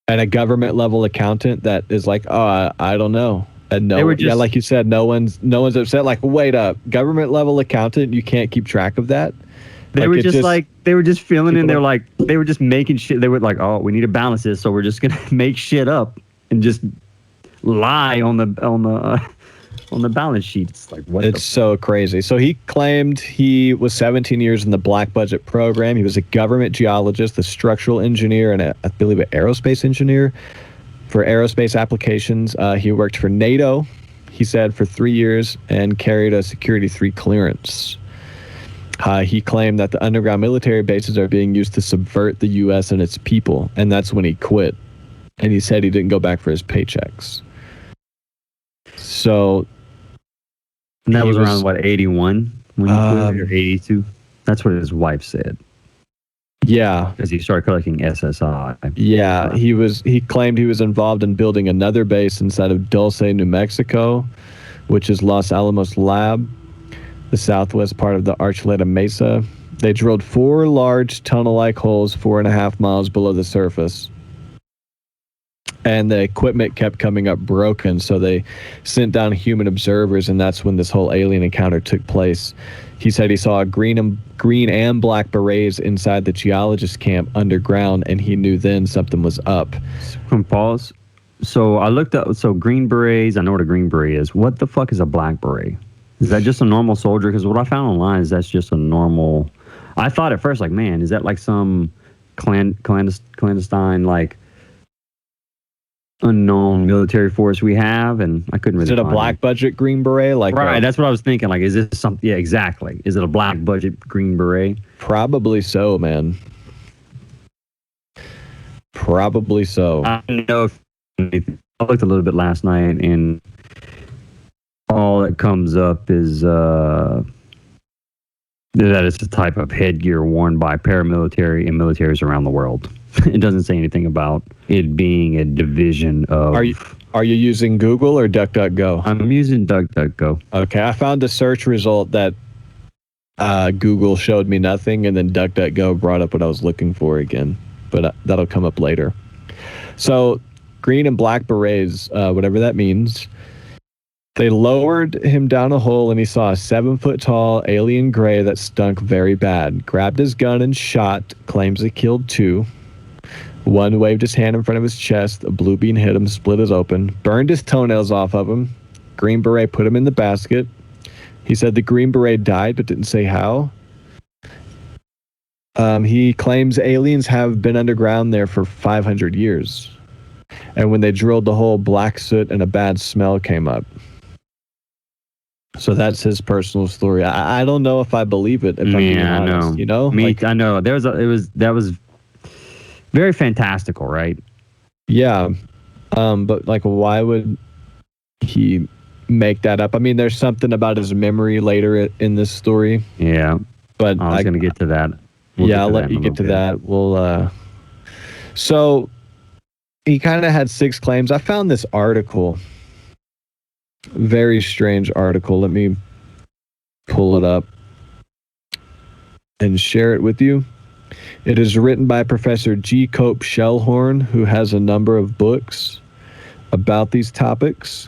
And a government level accountant that is like, oh, I don't know. And like you said, no one's upset. Like, wait up, government level accountant, you can't keep track of that. They were just filling in. They were just making shit. They were like, oh, we need to balance this, so we're just gonna make shit up and just lie on the balance sheets. Like, what? It's so crazy. So he claimed he was 17 years in the black budget program. He was a government geologist, a structural engineer, and I believe an aerospace engineer for aerospace applications. He worked for NATO, he said, for 3 years and carried a Security 3 clearance. He claimed that the underground military bases are being used to subvert the U.S. and its people, and that's when he quit. And he said he didn't go back for his paychecks. So... And that was around, what, 81 when he quit, or 82? That's what his wife said. Yeah. Because he started collecting SSI. Yeah, he claimed he was involved in building another base inside of Dulce, New Mexico, which is Los Alamos Lab, the southwest part of the Archuleta Mesa. They drilled 4 large tunnel-like holes 4.5 miles below the surface. And the equipment kept coming up broken, so they sent down human observers, and that's when this whole alien encounter took place. He said he saw green and black berets inside the geologist camp underground, and he knew then something was up. From pause. So I looked up, so green berets, I know what a green beret is. What the fuck is a black beret? Is that just a normal soldier? Because what I found online is that's just a normal... I thought at first, like, man, is that like some clandestine, like, unknown military force we have? And I couldn't really... Is it a black budget green beret? Like, right, that's what I was thinking. Like, is this something... Yeah, exactly. Is it a black budget green beret? Probably so, man. Probably so. I don't know if... I looked a little bit last night, and all that comes up is that it's a type of headgear worn by paramilitary and militaries around the world. It doesn't say anything about it being a division of... Are you using Google or DuckDuckGo? I'm using DuckDuckGo. Okay, I found a search result that Google showed me nothing, and then DuckDuckGo brought up what I was looking for again. But that'll come up later. So, green and black berets, whatever that means, they lowered him down a hole, and he saw a 7-foot-tall alien gray that stunk very bad. Grabbed his gun and shot, claims he killed 2. One waved his hand in front of his chest. A blue bean hit him, split us open, burned his toenails off of him. Green Beret put him in the basket. He said the Green Beret died, but didn't say how. He claims aliens have been underground there for 500 years. And when they drilled the hole, black soot and a bad smell came up. So that's his personal story. I don't know if I believe it. If I'm being honest, know. You know, I know. That was very fantastical, right? Yeah, but like, why would he make that up? I mean, there's something about his memory later in this story. Yeah, but I was going to get to that. I'll let you get to that. We'll. So he kind of had 6 claims. I found this article. Very strange article. Let me pull it up and share it with you. It is written by Professor G. Cope Shellhorn, who has a number of books about these topics.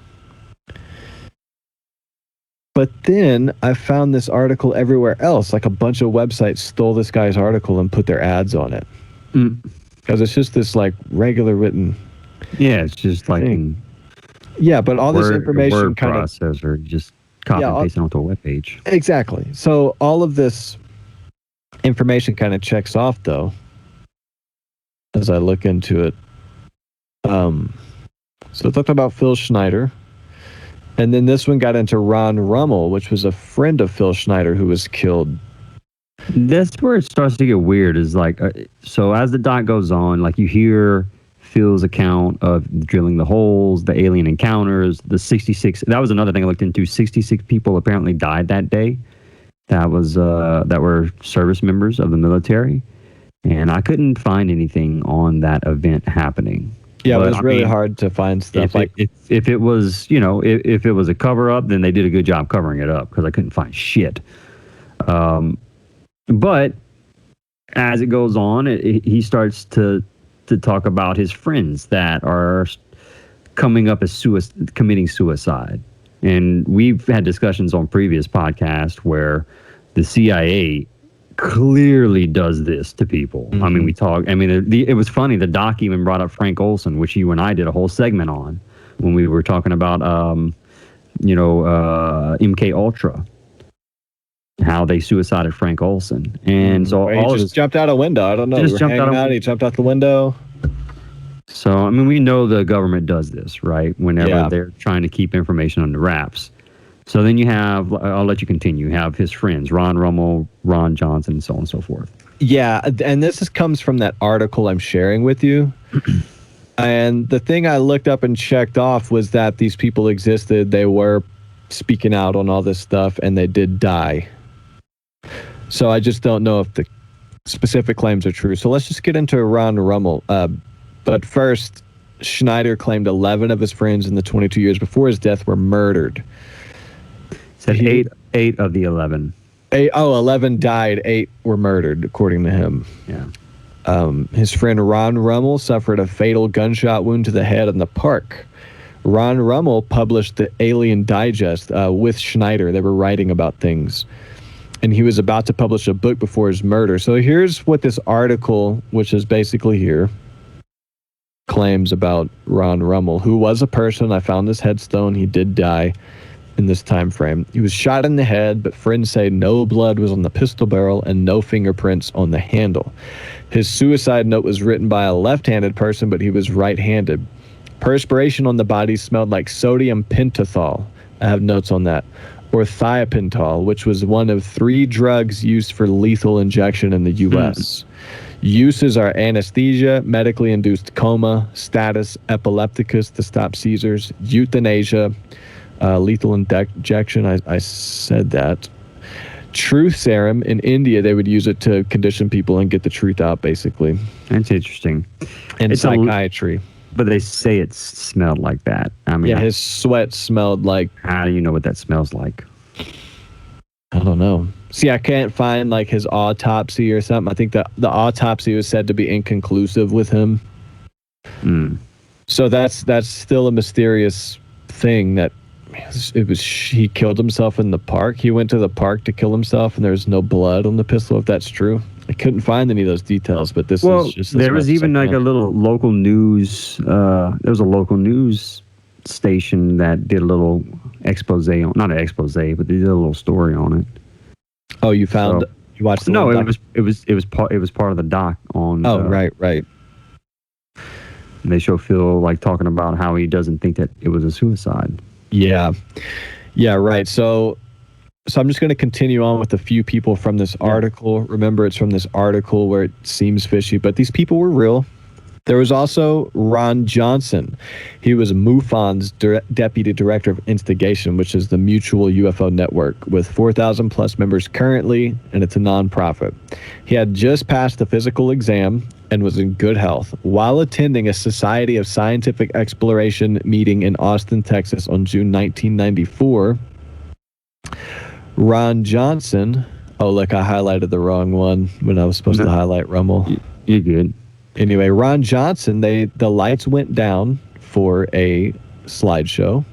But then I found this article everywhere else. Like, a bunch of websites stole this guy's article and put their ads on it. Because it's just this, like, regular written... Yeah, it's just like in Yeah, but all this information word kind of processor, just copy and paste it onto a web page. exactly. So all of this information kind of checks off though as I look into it. So it talked about Phil Schneider. And then this one got into Ron Rummel, which was a friend of Phil Schneider who was killed. That's where it starts to get weird. Is like, so as the doc goes on, like you hear Phil's account of drilling the holes, the alien encounters, the 66. That was another thing I looked into. 66 people apparently died that day. That was that were service members of the military, and I couldn't find anything on that event happening. Yeah, but it was really hard to find stuff. If it was, you know, if it was a cover up, then they did a good job covering it up because I couldn't find shit. But as it goes on, he starts to talk about his friends that are coming up as committing suicide. And we've had discussions on previous podcasts where the CIA clearly does this to people. Mm-hmm. I mean, it was funny. The doc even brought up Frank Olson, which you and I did a whole segment on when we were talking about, MK Ultra, how they suicided Frank Olson. And so he just jumped out a window. I don't know. He jumped out the window. So, I mean, we know the government does this, right? Whenever they're trying to keep information under wraps. So then you have, I'll let you continue, you have his friends, Ron Rummel, Ron Johnson, and so on and so forth. Yeah, and this comes from that article I'm sharing with you. And the thing I looked up and checked off was that these people existed. They were speaking out on all this stuff, and they did die. So I just don't know if the specific claims are true. So let's just get into Ron Rummel. But first, Schneider claimed 11 of his friends in the 22 years before his death were murdered. Said eight of the 11. 11 died, 8 were murdered, according to him. Yeah. His friend Ron Rummel suffered a fatal gunshot wound to the head in the park. Ron Rummel published the Alien Digest with Schneider. They were writing about things. And he was about to publish a book before his murder. So here's what this article, which is basically here, claims about Ron Rummel, who was a person. I found this headstone. He did die in this time frame. He was shot in the head, but friends say no blood was on the pistol barrel and no fingerprints on the handle. His suicide note was written by a left-handed person, but he was right-handed. Perspiration on the body smelled like sodium pentothal. I have notes on that. Or thiopentol, which was one of 3 drugs used for lethal injection in the U.S. Uses are anesthesia, medically induced coma, status epilepticus to stop seizures, euthanasia, lethal injection. I said that. Truth serum in India, they would use it to condition people and get the truth out, basically. That's interesting. And it's psychiatry. But they say it smelled like that. I mean, yeah, his sweat smelled like. How do you know what that smells like? I don't know. See, I can't find like his autopsy or something. I think that the autopsy was said to be inconclusive with him. So that's still a mysterious thing that he killed himself in the park. He went to the park to kill himself, and there's no blood on the pistol. If that's true, I couldn't find any of those details. But this is just. There was even like a little local news. There was a local news station that did a little expose on, not an expose, but they did a little story on it. Oh, you found? You watched? The no, it was part of the doc on. Oh, right. And they show Phil like talking about how he doesn't think that it was a suicide. Yeah, right. So I'm just going to continue on with a few people from this article. Remember, it's from this article where it seems fishy, but these people were real. There was also Ron Johnson. He was MUFON's deputy director of instigation, which is the Mutual UFO Network, with 4,000 plus members currently, and it's a nonprofit. He had just passed the physical exam and was in good health while attending a Society of Scientific Exploration meeting in Austin, Texas on June 1994. Ron Johnson. Oh, look, I highlighted the wrong one when I was supposed to highlight Rummel. You're good. Anyway, Ron Johnson, the lights went down for a slideshow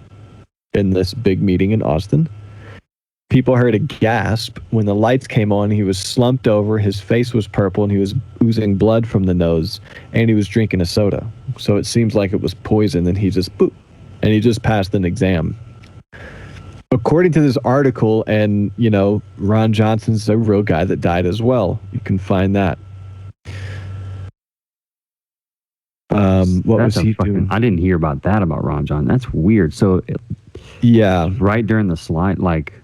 in this big meeting in Austin. People heard a gasp. When the lights came on, he was slumped over, his face was purple, and he was oozing blood from the nose, and he was drinking a soda. So it seems like it was poison, and he just boop, and he just passed an exam. According to this article, and Ron Johnson's a real guy that died as well. You can find that. What was he doing? I didn't hear about that about Ron John. That's weird. So, yeah, right during the slide, like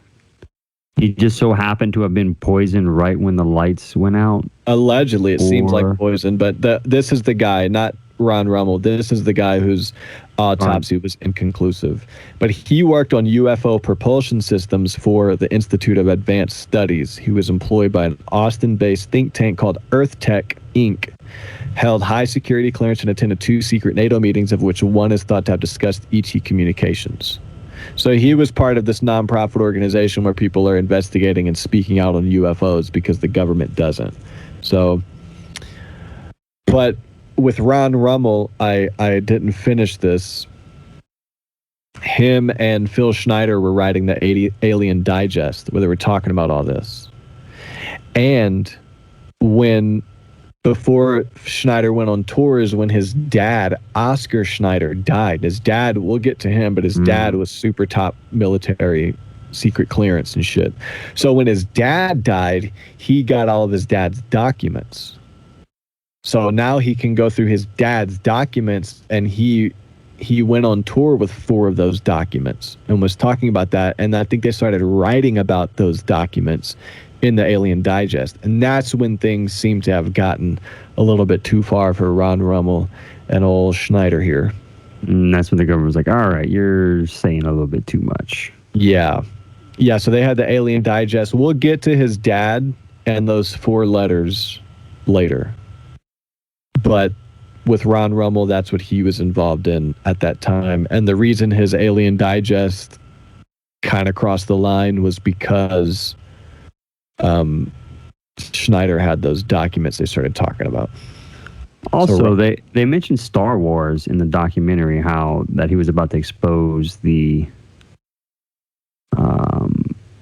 he just so happened to have been poisoned right when the lights went out. Allegedly, it seems like poison, but this is the guy, not Ron Rummel. This is the guy whose autopsy was inconclusive. But he worked on UFO propulsion systems for the Institute of Advanced Studies. He was employed by an Austin-based think tank called EarthTech, Inc., held high security clearance and attended 2 secret NATO meetings, of which one is thought to have discussed ET communications. So he was part of this nonprofit organization where people are investigating and speaking out on UFOs because the government doesn't. So, but with Ron Rummel, I didn't finish this. Him and Phil Schneider were writing the Alien Digest, where they were talking about all this. And before Schneider went on tours, when his dad, Oscar Schneider, died. His dad, we'll get to him, but his dad was super top military, secret clearance and shit. So when his dad died, he got all of his dad's documents. So now he can go through his dad's documents, and he went on tour with 4 of those documents and was talking about that. And I think they started writing about those documents in the Alien Digest. And that's when things seem to have gotten a little bit too far for Ron Rummel and old Schneider here. And that's when the government was like, all right, you're saying a little bit too much. Yeah. Yeah, so they had the Alien Digest. We'll get to his dad and those 4 letters later. But with Ron Rummel, that's what he was involved in at that time. And the reason his Alien Digest kind of crossed the line was because Schneider had those documents they started talking about. Also, they mentioned Star Wars in the documentary, how that he was about to expose the...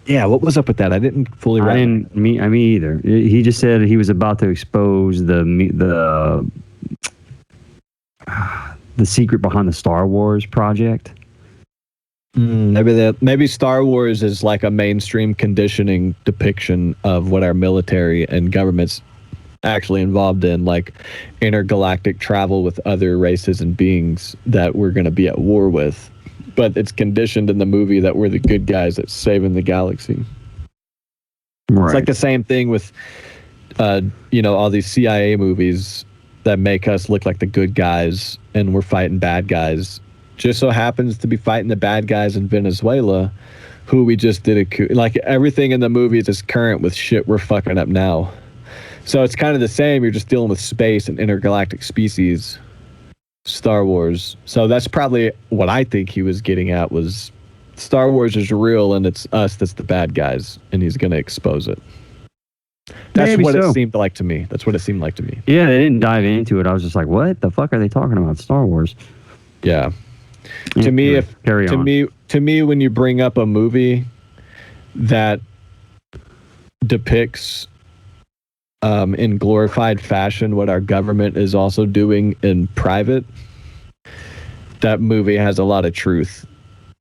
yeah, what was up with that? I didn't fully read. Me either. He just said he was about to expose the secret behind the Star Wars project. Maybe Star Wars is like a mainstream conditioning depiction of what our military and government's actually involved in, like intergalactic travel with other races and beings that we're going to be at war with. But it's conditioned in the movie that we're the good guys that's saving the galaxy. Right. It's like the same thing with, all these CIA movies that make us look like the good guys and we're fighting bad guys. Just so happens to be fighting the bad guys in Venezuela, who we just did a coup. Like everything in the movies is current with shit we're fucking up now. So it's kind of the same. You're just dealing with space and intergalactic species. Star Wars. So that's probably what I think he was getting at, was Star Wars is real and it's us that's the bad guys, and he's going to expose it. That's Maybe what it seemed like to me. That's what it seemed like to me. Yeah, they didn't dive into it. I was just like, what the fuck are they talking about? Star Wars. Yeah. To me, when you bring up a movie that depicts in glorified fashion what our government is also doing in private, that movie has a lot of truth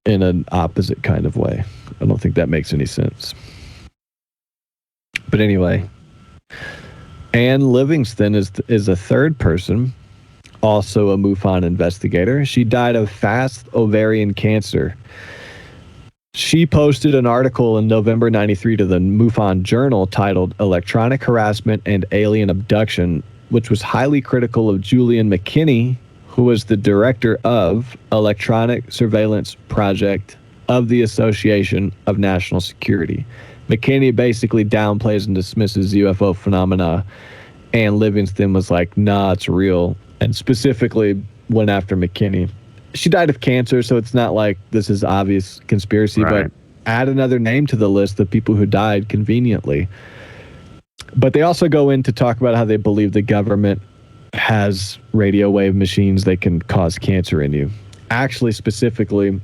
in an opposite kind of way. I don't think that makes any sense. But anyway, Anne Livingston is a third person, also a MUFON investigator. She died of fast ovarian cancer. She posted an article in November 93 to the MUFON Journal titled Electronic Harassment and Alien Abduction, which was highly critical of Julian McKinney, who was the director of Electronic Surveillance Project of the Association of National Security. McKinney basically downplays and dismisses UFO phenomena, and Livingston was like, nah, it's real, and specifically went after McKinney. She died of cancer, so it's not like this is obvious conspiracy, right. But add another name to the list of people who died conveniently. But they also go in to talk about how they believe the government has radio wave machines that can cause cancer in you. Actually, specifically,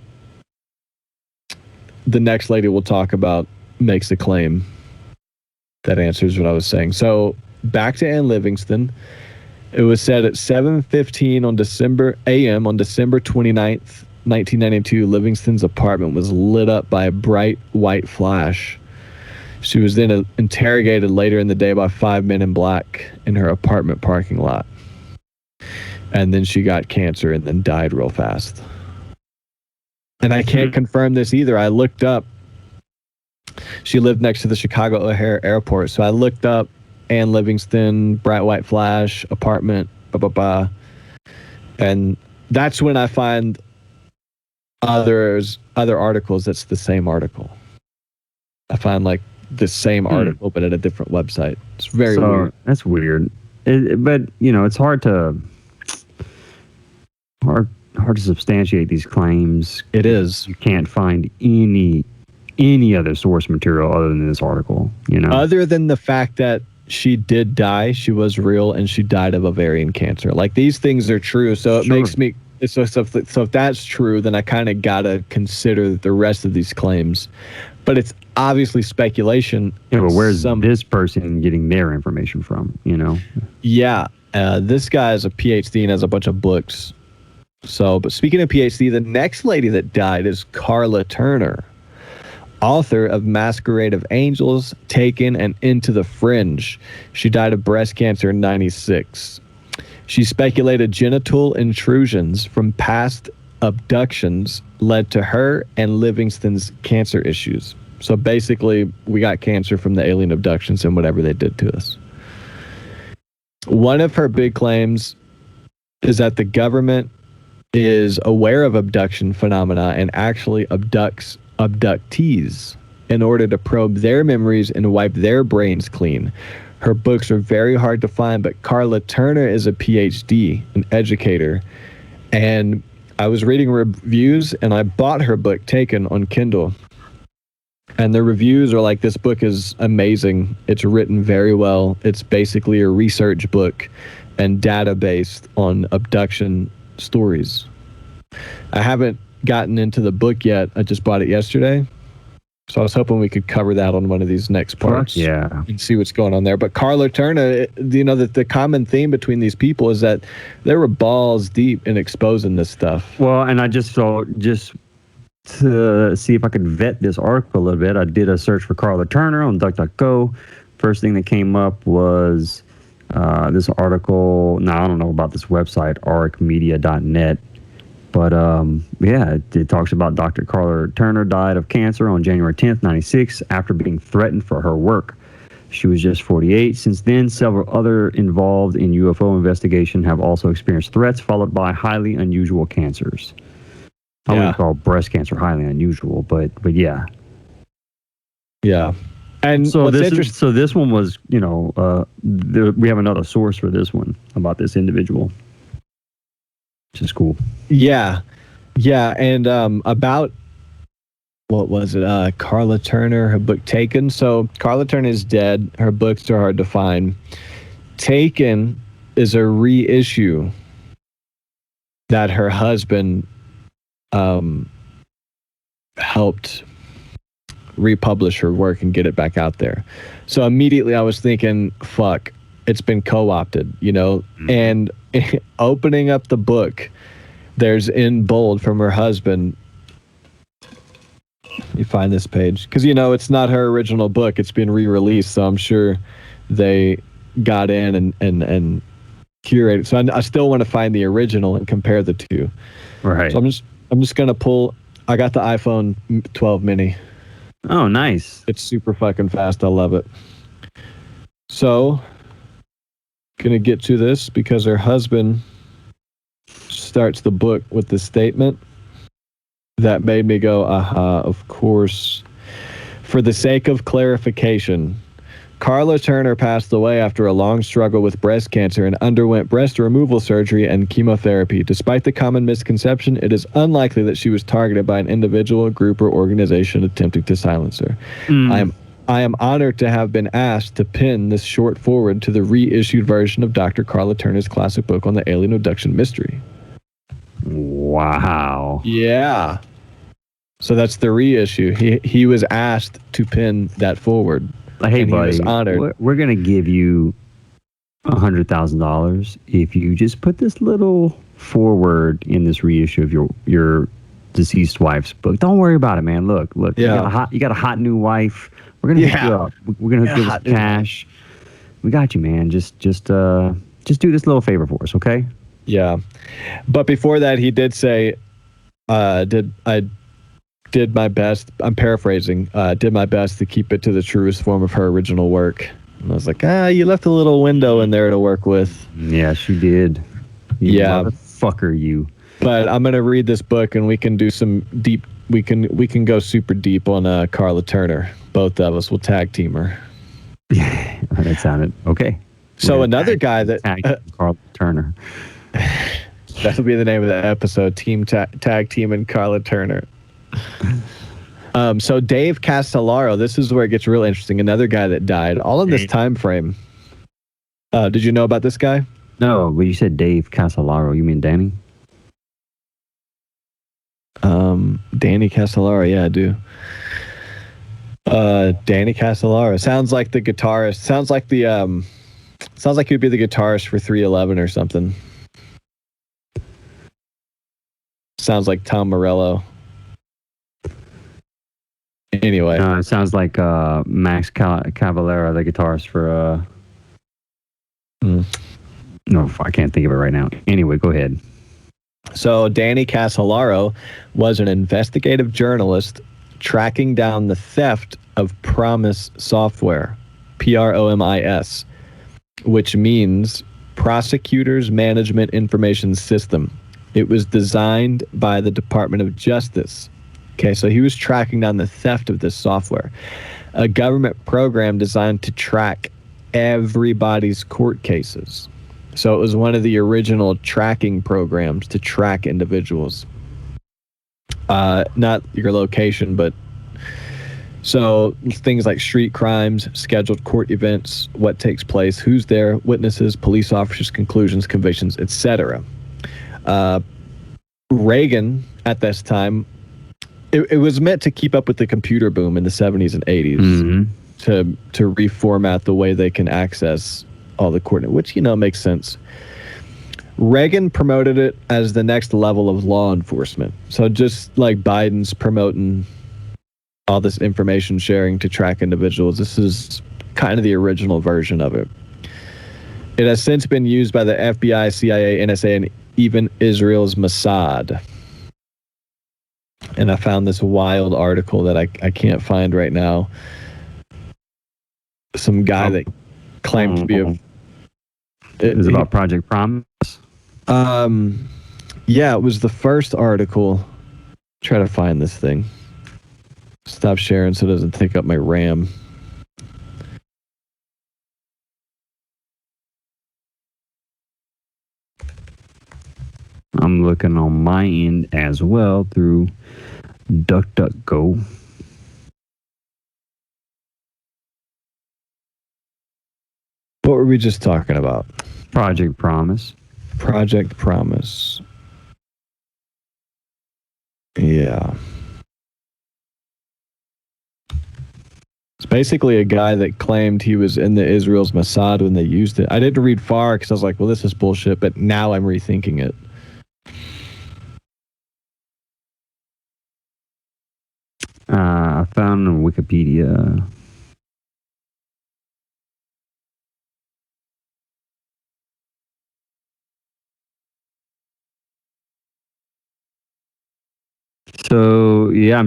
the next lady we'll talk about makes a claim that answers what I was saying. So back to Anne Livingston. It was said at 7:15 on December 29th, 1992, Livingston's apartment was lit up by a bright white flash. She was then interrogated later in the day by 5 men in black in her apartment parking lot. And then she got cancer and then died real fast. And I can't confirm this either. I looked up. She lived next to the Chicago O'Hare Airport. So I looked up Ann Livingston, bright white flash, apartment, blah, blah, blah. And that's when I find other articles that's the same article. I find like the same article, but at a different website. It's very weird. That's weird. But, it's hard to substantiate these claims. It is. You can't find any other source material other than this article, Other than the fact that she did die, she was real, and she died of ovarian cancer. Like, these things are true, so it makes me... So if that's true, then I kind of got to consider the rest of these claims. But it's obviously speculation. Yeah, but where's this person getting their information from, Yeah. This guy has a PhD and has a bunch of books. So, but speaking of PhD, the next lady that died is Carla Turner, author of Masquerade of Angels, Taken, and Into the Fringe. She died of breast cancer in 1996. She speculated genital intrusions from past abductions led to her and Livingston's cancer issues. So basically, we got cancer from the alien abductions and whatever they did to us. One of her big claims is that the government is aware of abduction phenomena and actually abducts abductees in order to probe their memories and wipe their brains clean. Her books are very hard to find, but Carla Turner is a PhD, an educator. And I was reading reviews, and I bought her book, Taken, on Kindle. And the reviews are like, this book is amazing. It's written very well. It's basically a research book and data-based on abduction stories. I haven't gotten into the book yet. I just bought it yesterday. So I was hoping we could cover that on one of these next parts. Yeah. And see what's going on there. But Carla Turner, the common theme between these people is that they were balls deep in exposing this stuff. Well, and I just to see if I could vet this article a little bit, I did a search for Carla Turner on DuckDuckGo. First thing that came up was this article. Now, I don't know about this website, arcmedia.net. But, it talks about Dr. Carla Turner died of cancer on January 10th, 1996, after being threatened for her work. She was just 48. Since then, several other involved in UFO investigation have also experienced threats, followed by highly unusual cancers. I wouldn't call breast cancer highly unusual, but yeah. Yeah. And so this one was, we have another source for this one about this individual, which is cool. Yeah. And about, what was it? Carla Turner, her book Taken. So Carla Turner is dead. Her books are hard to find. Taken is a reissue that her husband helped republish her work and get it back out there. So immediately I was thinking, fuck, it's been co-opted, and opening up the book, there's in bold from her husband. You find this page because it's not her original book. It's been re-released, so I'm sure they got in and curated. So I still want to find the original and compare the two. Right. So I'm just gonna pull. I got the iPhone 12 mini. Oh, nice. It's super fucking fast. I love it. So, gonna get to this because her husband starts the book with the statement that made me go, aha, of course. For the sake of clarification, Carla Turner passed away after a long struggle with breast cancer and underwent breast removal surgery and chemotherapy. Despite the common misconception, it is unlikely that she was targeted by an individual, group, or organization attempting to silence her. I am honored to have been asked to pin this short forward to the reissued version of Dr. Carla Turner's classic book on the alien abduction mystery. Wow. Yeah. So that's the reissue. He was asked to pin that forward. Hey, buddy, we're going to give you $100,000 if you just put this little forward in this reissue of your deceased wife's book. Don't worry about it, man. Look, Yeah. you got a hot new wife. We're gonna hook you up. We're gonna hook you up with some cash. We got you, man. Just do this little favor for us, okay? Yeah. But before that, he did say, did my best. I'm paraphrasing. Did my best to keep it to the truest form of her original work. And I was like, you left a little window in there to work with. Yeah, she did. You motherfucker, you. But I'm gonna read this book, and we can do some deep. We can go super deep on Carla Turner. Both of us will tag team her. That sounded okay. So another guy that Carla Turner. That'll be the name of the episode. Tag team and Carla Turner. So Dave Castellaro, this is where it gets real interesting. Another guy that died, all in this time frame. Did you know about this guy? No, but you said Dave Castellaro. You mean Danny? Danny Castellaro. Yeah, I do. Danny Castellaro sounds like the guitarist. Sounds like he'd be the guitarist for 311 or something. Sounds like Tom Morello. Anyway, it sounds like Max Cavalera, the guitarist for. No, I can't think of it right now. Anyway, go ahead. So Danny Castellaro was an investigative journalist tracking down the theft of Promise software, PROMIS, which means Prosecutors Management Information System. It was designed by the Department of Justice. Okay, so he was tracking down the theft of this software, a government program designed to track everybody's court cases. So it was one of the original tracking programs to track individuals. Not your location, but so things like street crimes, scheduled court events, what takes place, who's there, witnesses, police officers, conclusions, convictions, etc. Reagan, at this time, it was meant to keep up with the computer boom in the 70s and 80s, to reformat the way they can access all the coordinates, which, makes sense. Reagan promoted it as the next level of law enforcement. So just like Biden's promoting all this information sharing to track individuals, this is kind of the original version of it. It has since been used by the FBI, CIA, NSA, and even Israel's Mossad. And I found this wild article that I can't find right now. Some guy that claimed to be it was about Project Promise. Yeah, it was the first article. Try to find this thing. Stop sharing so it doesn't take up my RAM. I'm looking on my end as well through DuckDuckGo. What were we just talking about? Project Promise. Project Promise. Yeah. It's basically a guy that claimed he was in the Israel's Mossad when they used it. I didn't read far because I was like, well, this is bullshit, but now I'm rethinking it. I found on Wikipedia. So yeah,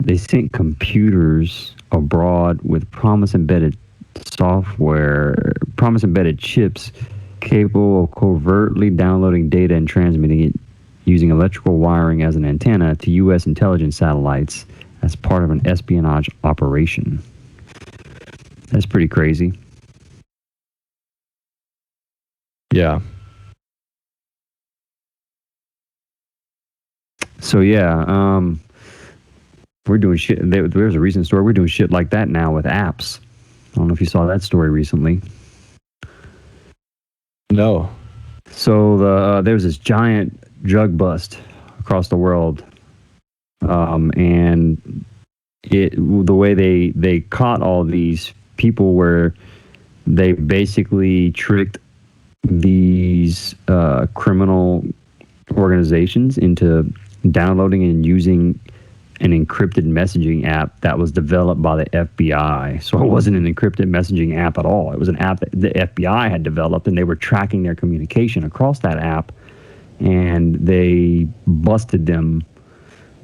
they sent computers abroad with promise embedded chips capable of covertly downloading data and transmitting it using electrical wiring as an antenna to U.S. intelligence satellites as part of an espionage operation. That's pretty crazy. Yeah. So yeah, we're doing shit. There's a recent story. We're doing shit like that now with apps. I don't know if you saw that story recently. No. So there's this giant drug bust across the world, and the way they caught all these people were they basically tricked these criminal organizations into downloading and using an encrypted messaging app that was developed by the FBI. So it wasn't an encrypted messaging app at all. It was an app that the FBI had developed, and they were tracking their communication across that app, and they busted them.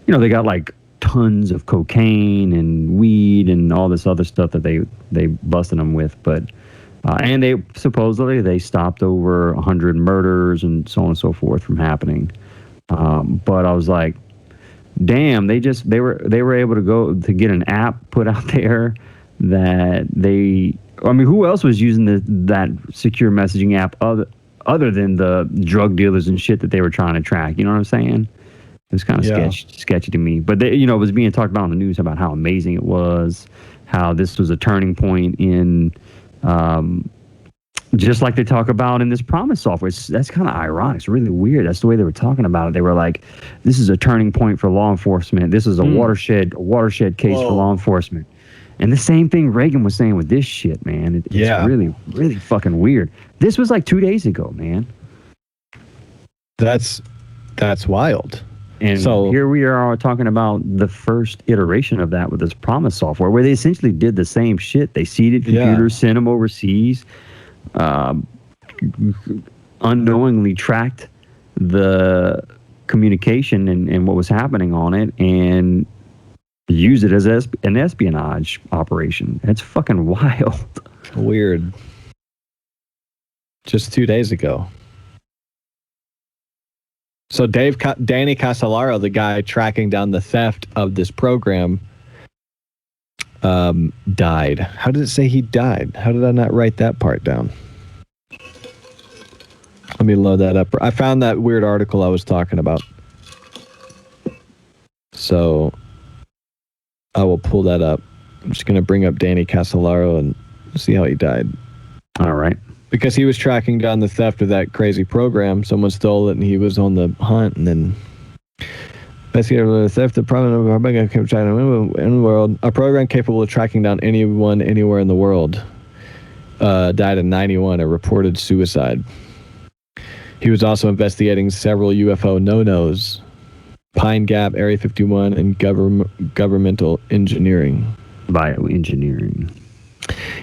You know, they got like tons of cocaine and weed and all this other stuff that they busted them with. But and they supposedly they stopped over 100 murders and so on and so forth from happening. But I was like, damn, they were able to get an app put out there that who else was using that secure messaging app other than the drug dealers and shit that they were trying to track? You know what I'm saying? It was kind of sketchy to me. But it was being talked about on the news about how amazing it was, how this was a turning point in, just like they talk about in this Promise software. That's kind of ironic. It's really weird. That's the way they were talking about it. They were like, this is a turning point for law enforcement. This is a watershed case for law enforcement. And the same thing Reagan was saying with this shit, man. It's really, really fucking weird. This was like 2 days ago, man. That's wild. And so here we are talking about the first iteration of that with this Promise software, where they essentially did the same shit. They seeded computers, sent them overseas, unknowingly tracked the communication and what was happening on it, and used it as an espionage operation. It's fucking wild. Weird. Just 2 days ago. So Danny Casolaro, the guy tracking down the theft of this program, died. How did it say he died? How did I not write that part down? Let me load that up. I found that weird article I was talking about. So I will pull that up. I'm just going to bring up Danny Casolaro and see how he died. All right. Because he was tracking down the theft of that crazy program. Someone stole it, and he was on the hunt. And then, investigated the theft of the program in the world. A program capable of tracking down anyone, anywhere in the world. Died in '91. A reported suicide. He was also investigating several UFO no-nos, Pine Gap, Area 51, and governmental engineering. Bioengineering.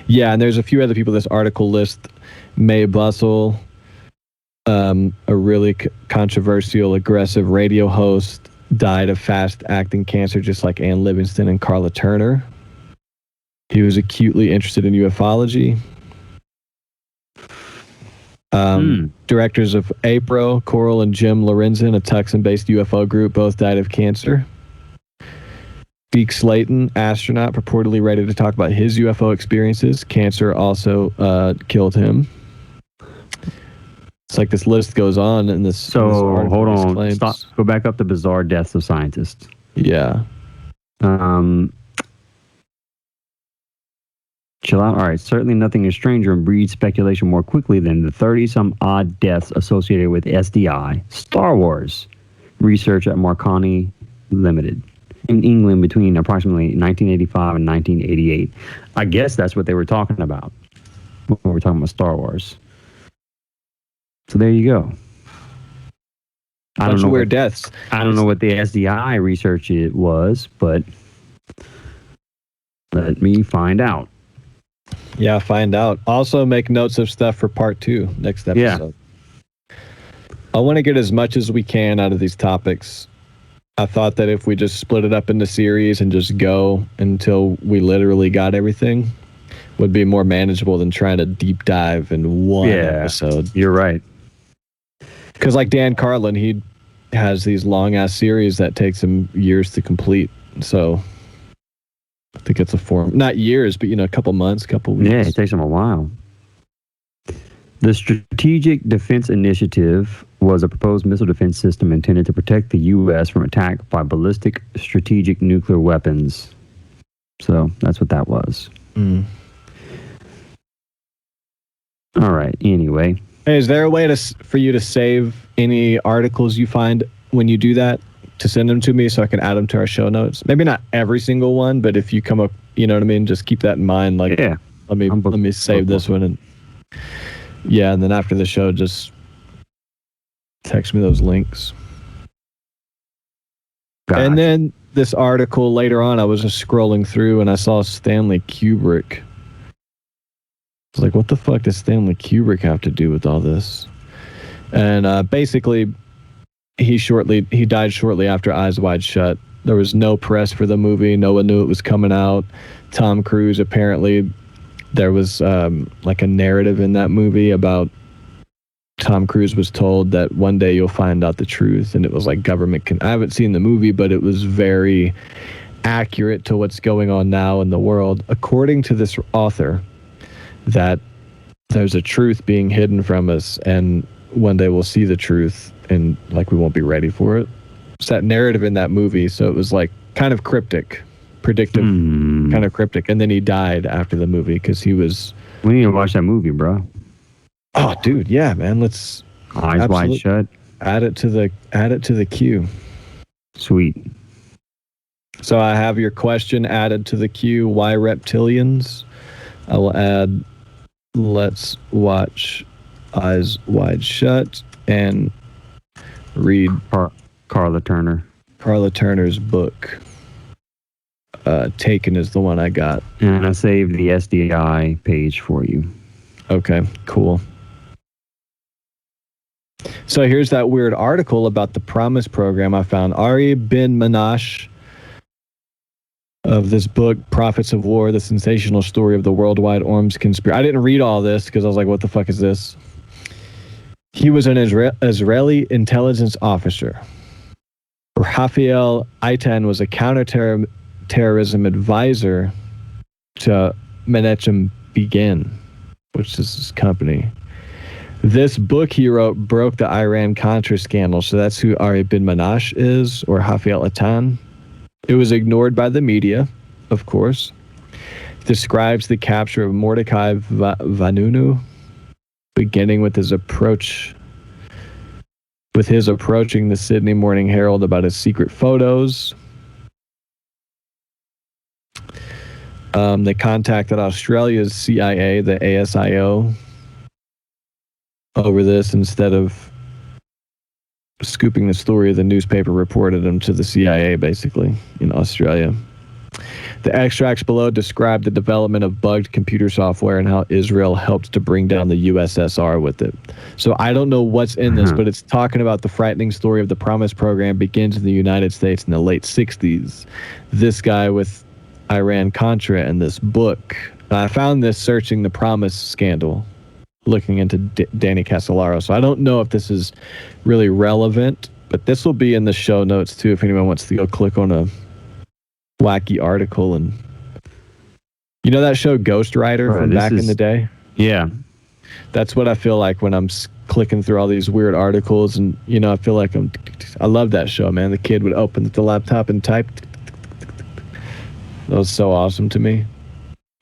Yeah, and there's a few other people this article lists. Mae Bussell, a really controversial, aggressive radio host, died of fast-acting cancer, just like Ann Livingston and Carla Turner. He was acutely interested in ufology. Directors of APRO, Coral and Jim Lorenzen, a Tucson-based UFO group, both died of cancer. Deke Slayton, astronaut, purportedly ready to talk about his UFO experiences. Cancer also killed him. It's like this list goes on, and this. So hold on, stop. Go back up to bizarre deaths of scientists. Yeah. Chill out. All right. Certainly nothing is stranger and breeds speculation more quickly than the 30-some-odd deaths associated with SDI, Star Wars, research at Marconi Limited in England between approximately 1985 and 1988. I guess that's what they were talking about when we were talking about Star Wars. So there you go. I don't know weird deaths. I don't know what the SDI research it was, but let me find out. Yeah, find out. Also, make notes of stuff for part 2 next episode. Yeah. I want to get as much as we can out of these topics. I thought that if we just split it up into series and just go until we literally got everything, would be more manageable than trying to deep dive in one episode. You're right. Because like Dan Carlin, he has these long-ass series that takes him years to complete. So I think it's a form, not years, but, a couple months, couple weeks. Yeah, it takes them a while. The Strategic Defense Initiative was a proposed missile defense system intended to protect the U.S. from attack by ballistic strategic nuclear weapons. So that's what that was. All right. Anyway. Hey, is there a way for you to save any articles you find when you do that, to send them to me so I can add them to our show notes? Maybe not every single one, but if you come up, you know what I mean? Just keep that in mind. Like, let me save this one, and and then after the show, just text me those links. And then this article later on, I was just scrolling through and I saw Stanley Kubrick. I was like, what the fuck does Stanley Kubrick have to do with all this? And basically, he died shortly after Eyes Wide Shut. There was no press for the movie. No one knew it was coming out. Tom Cruise, apparently, there was like a narrative in that movie about Tom Cruise was told that one day you'll find out the truth, and it was like I haven't seen the movie, but it was very accurate to what's going on now in the world. According to this author, that there's a truth being hidden from us, and one day we'll see the truth, and like we won't be ready for it. It's that narrative in that movie, so it was like kind of cryptic, predictive, kind of cryptic, and then he died after the movie because he was. We need to watch that movie, bro. Oh, dude, yeah, man. Let's Eyes Wide Shut. Add it to the queue. Sweet. So I have your question added to the queue. Why reptilians? I will add. Let's watch Eyes Wide Shut and read Carla Turner. Carla Turner's book. Taken is the one I got. And I saved the SDI page for you. Okay, cool. So here's that weird article about the Promise program I found. Ari bin Manash of this book, Prophets of War, the sensational story of the worldwide arms conspiracy. I didn't read all this because I was like, what the fuck is this? He was an Israeli intelligence officer. Raphael Eitan was a counterterrorism advisor to Menachem Begin, which is his company. This book he wrote broke the Iran-Contra scandal, so that's who Ari bin Manash is, or Raphael Eitan. It was ignored by the media, of course. Describes the capture of Mordecai Vanunu, beginning with his approaching the Sydney Morning Herald about his secret photos. They contacted Australia's CIA, the ASIO, over this instead of scooping the story. The newspaper reported them to the CIA, basically, in Australia. The extracts below describe the development of bugged computer software and how Israel helped to bring down the USSR with it. So I don't know what's in this, but it's talking about the frightening story of the Promise program begins in the United States in the late 60s. This guy with Iran-Contra and this book. I found this searching the Promise scandal, looking into Danny Casolaro. So I don't know if this is really relevant, but this will be in the show notes too if anyone wants to go click on a wacky article. And you know that show Ghost Rider from back in the day? Yeah. That's what I feel like when I'm clicking through all these weird articles, and you know, I feel like I love that show, man. The kid would open the laptop and type. That was so awesome to me.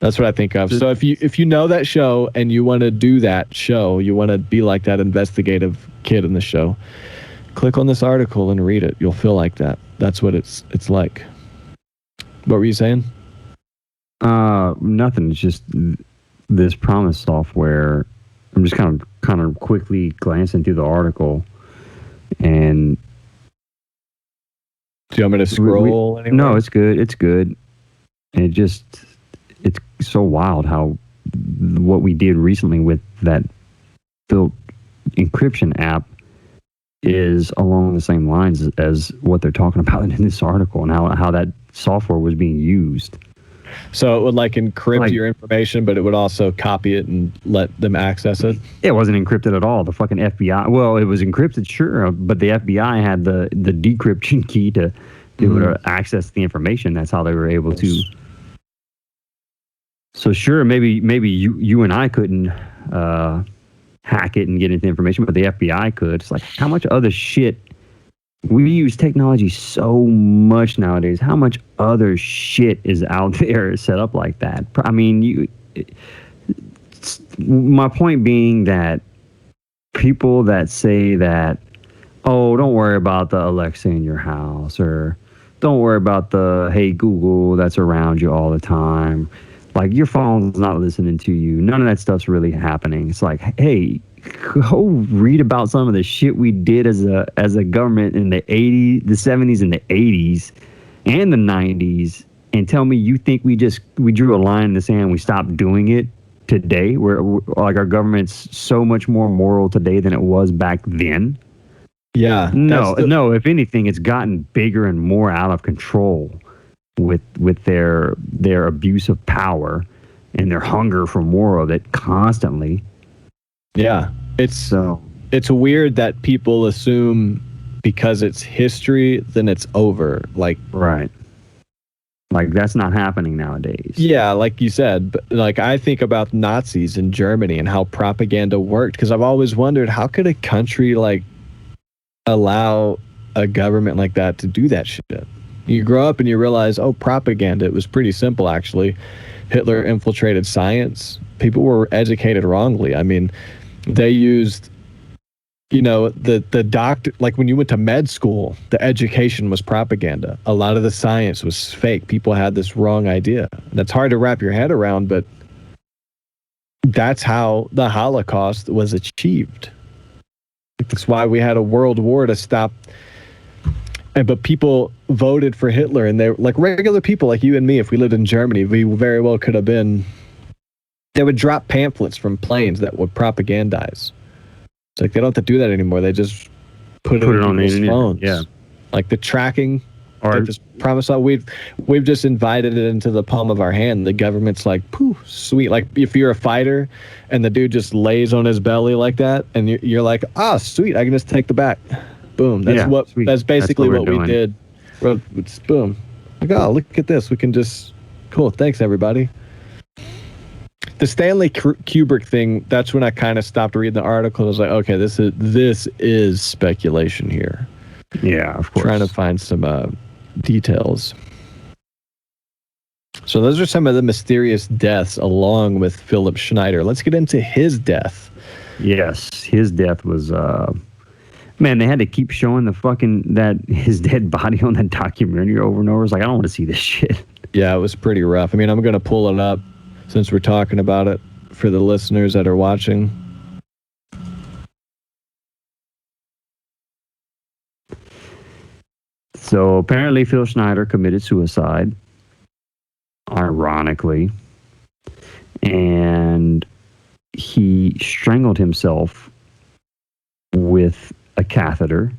That's what I think of. So if you know that show and you want to do that show, you want to be like that investigative kid in the show, click on this article and read it. You'll feel like that. That's what it's like. What were you saying? Nothing. It's just this Promise software. I'm just kind of quickly glancing through the article, and do you want me to scroll? Anywhere? No, it's good. It's good. And it's so wild how what we did recently with that built encryption app is along the same lines as what they're talking about in this article, and how that software was being used. So it would like encrypt your information, but it would also copy it and let them access it? It wasn't encrypted at all. The fucking FBI, well, it was encrypted, sure, but the FBI had the decryption key to be able to access the information. That's how they were able to. So sure, maybe you and I couldn't hack it and get into information, but the FBI could. It's like, how much other shit? We use technology so much nowadays. How much other shit is out there set up like that? I mean, my point being that people that say that, oh, don't worry about the Alexa in your house, or don't worry about the Hey Google that's around you all the time. Like, your phone's not listening to you. None of that stuff's really happening. It's like, hey, go read about some of the shit we did as a government in the 80s, the 70s, and the 80s, and the 90s, and tell me you think we drew a line in the sand, we stopped doing it today? Where like our government's so much more moral today than it was back then. Yeah. No. If anything, it's gotten bigger and more out of control with their abuse of power and their hunger for more of it constantly. Yeah. It's weird that people assume because it's history, then it's over. Like, right. Like, that's not happening nowadays. Yeah, like you said, but like I think about Nazis in Germany and how propaganda worked, because I've always wondered, how could a country like allow a government like that to do that shit? You grow up and you realize, oh, propaganda, it was pretty simple actually. Hitler infiltrated science. People were educated wrongly. I mean, they used, the doctor, like when you went to med school, the education was propaganda. A lot of the science was fake. People had this wrong idea. That's hard to wrap your head around, but that's how the Holocaust was achieved. That's why we had a world war to stop. But people voted for Hitler, and they were like regular people like you and me. If we lived in Germany, we very well could have been. They would drop pamphlets from planes that would propagandize. It's like they don't have to do that anymore. They just put it on people's phones. Yeah, like the tracking. Or they just promise. We've just invited it into the palm of our hand. The government's like, pooh, sweet. Like if you're a fighter, and the dude just lays on his belly like that, and you're like, ah, sweet. I can just take the bat. Boom. That's basically what we did. It's boom. Like, oh, look at this. We can just cool. Thanks, everybody. The Stanley Kubrick thing. That's when I kind of stopped reading the article. I was like, okay, this is speculation here. Yeah, of course. Trying to find some details. So those are some of the mysterious deaths, along with Philip Schneider. Let's get into his death. Yes, his death was. Man, they had to keep showing his dead body on that documentary over and over. It's like, I don't want to see this shit. Yeah, it was pretty rough. I mean, I'm going to pull it up since we're talking about it for the listeners that are watching. So apparently Phil Schneider committed suicide, ironically, and he strangled himself with a catheter,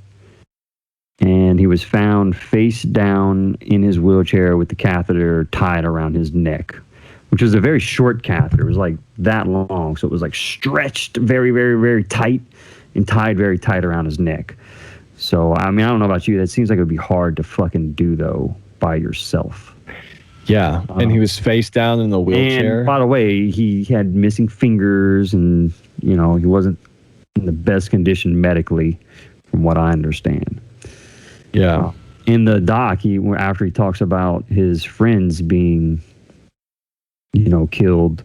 and he was found face down in his wheelchair with the catheter tied around his neck, which was a very short catheter. It was like that long, so it was like stretched very, very, very tight and tied very tight around his neck. So, I mean, I don't know about you. That seems like it would be hard to fucking do, though, by yourself. Yeah, and he was face down in the wheelchair. And by the way, he had missing fingers, and, he wasn't in the best condition medically, from what I understand. Yeah. In the doc, after he talks about his friends being, killed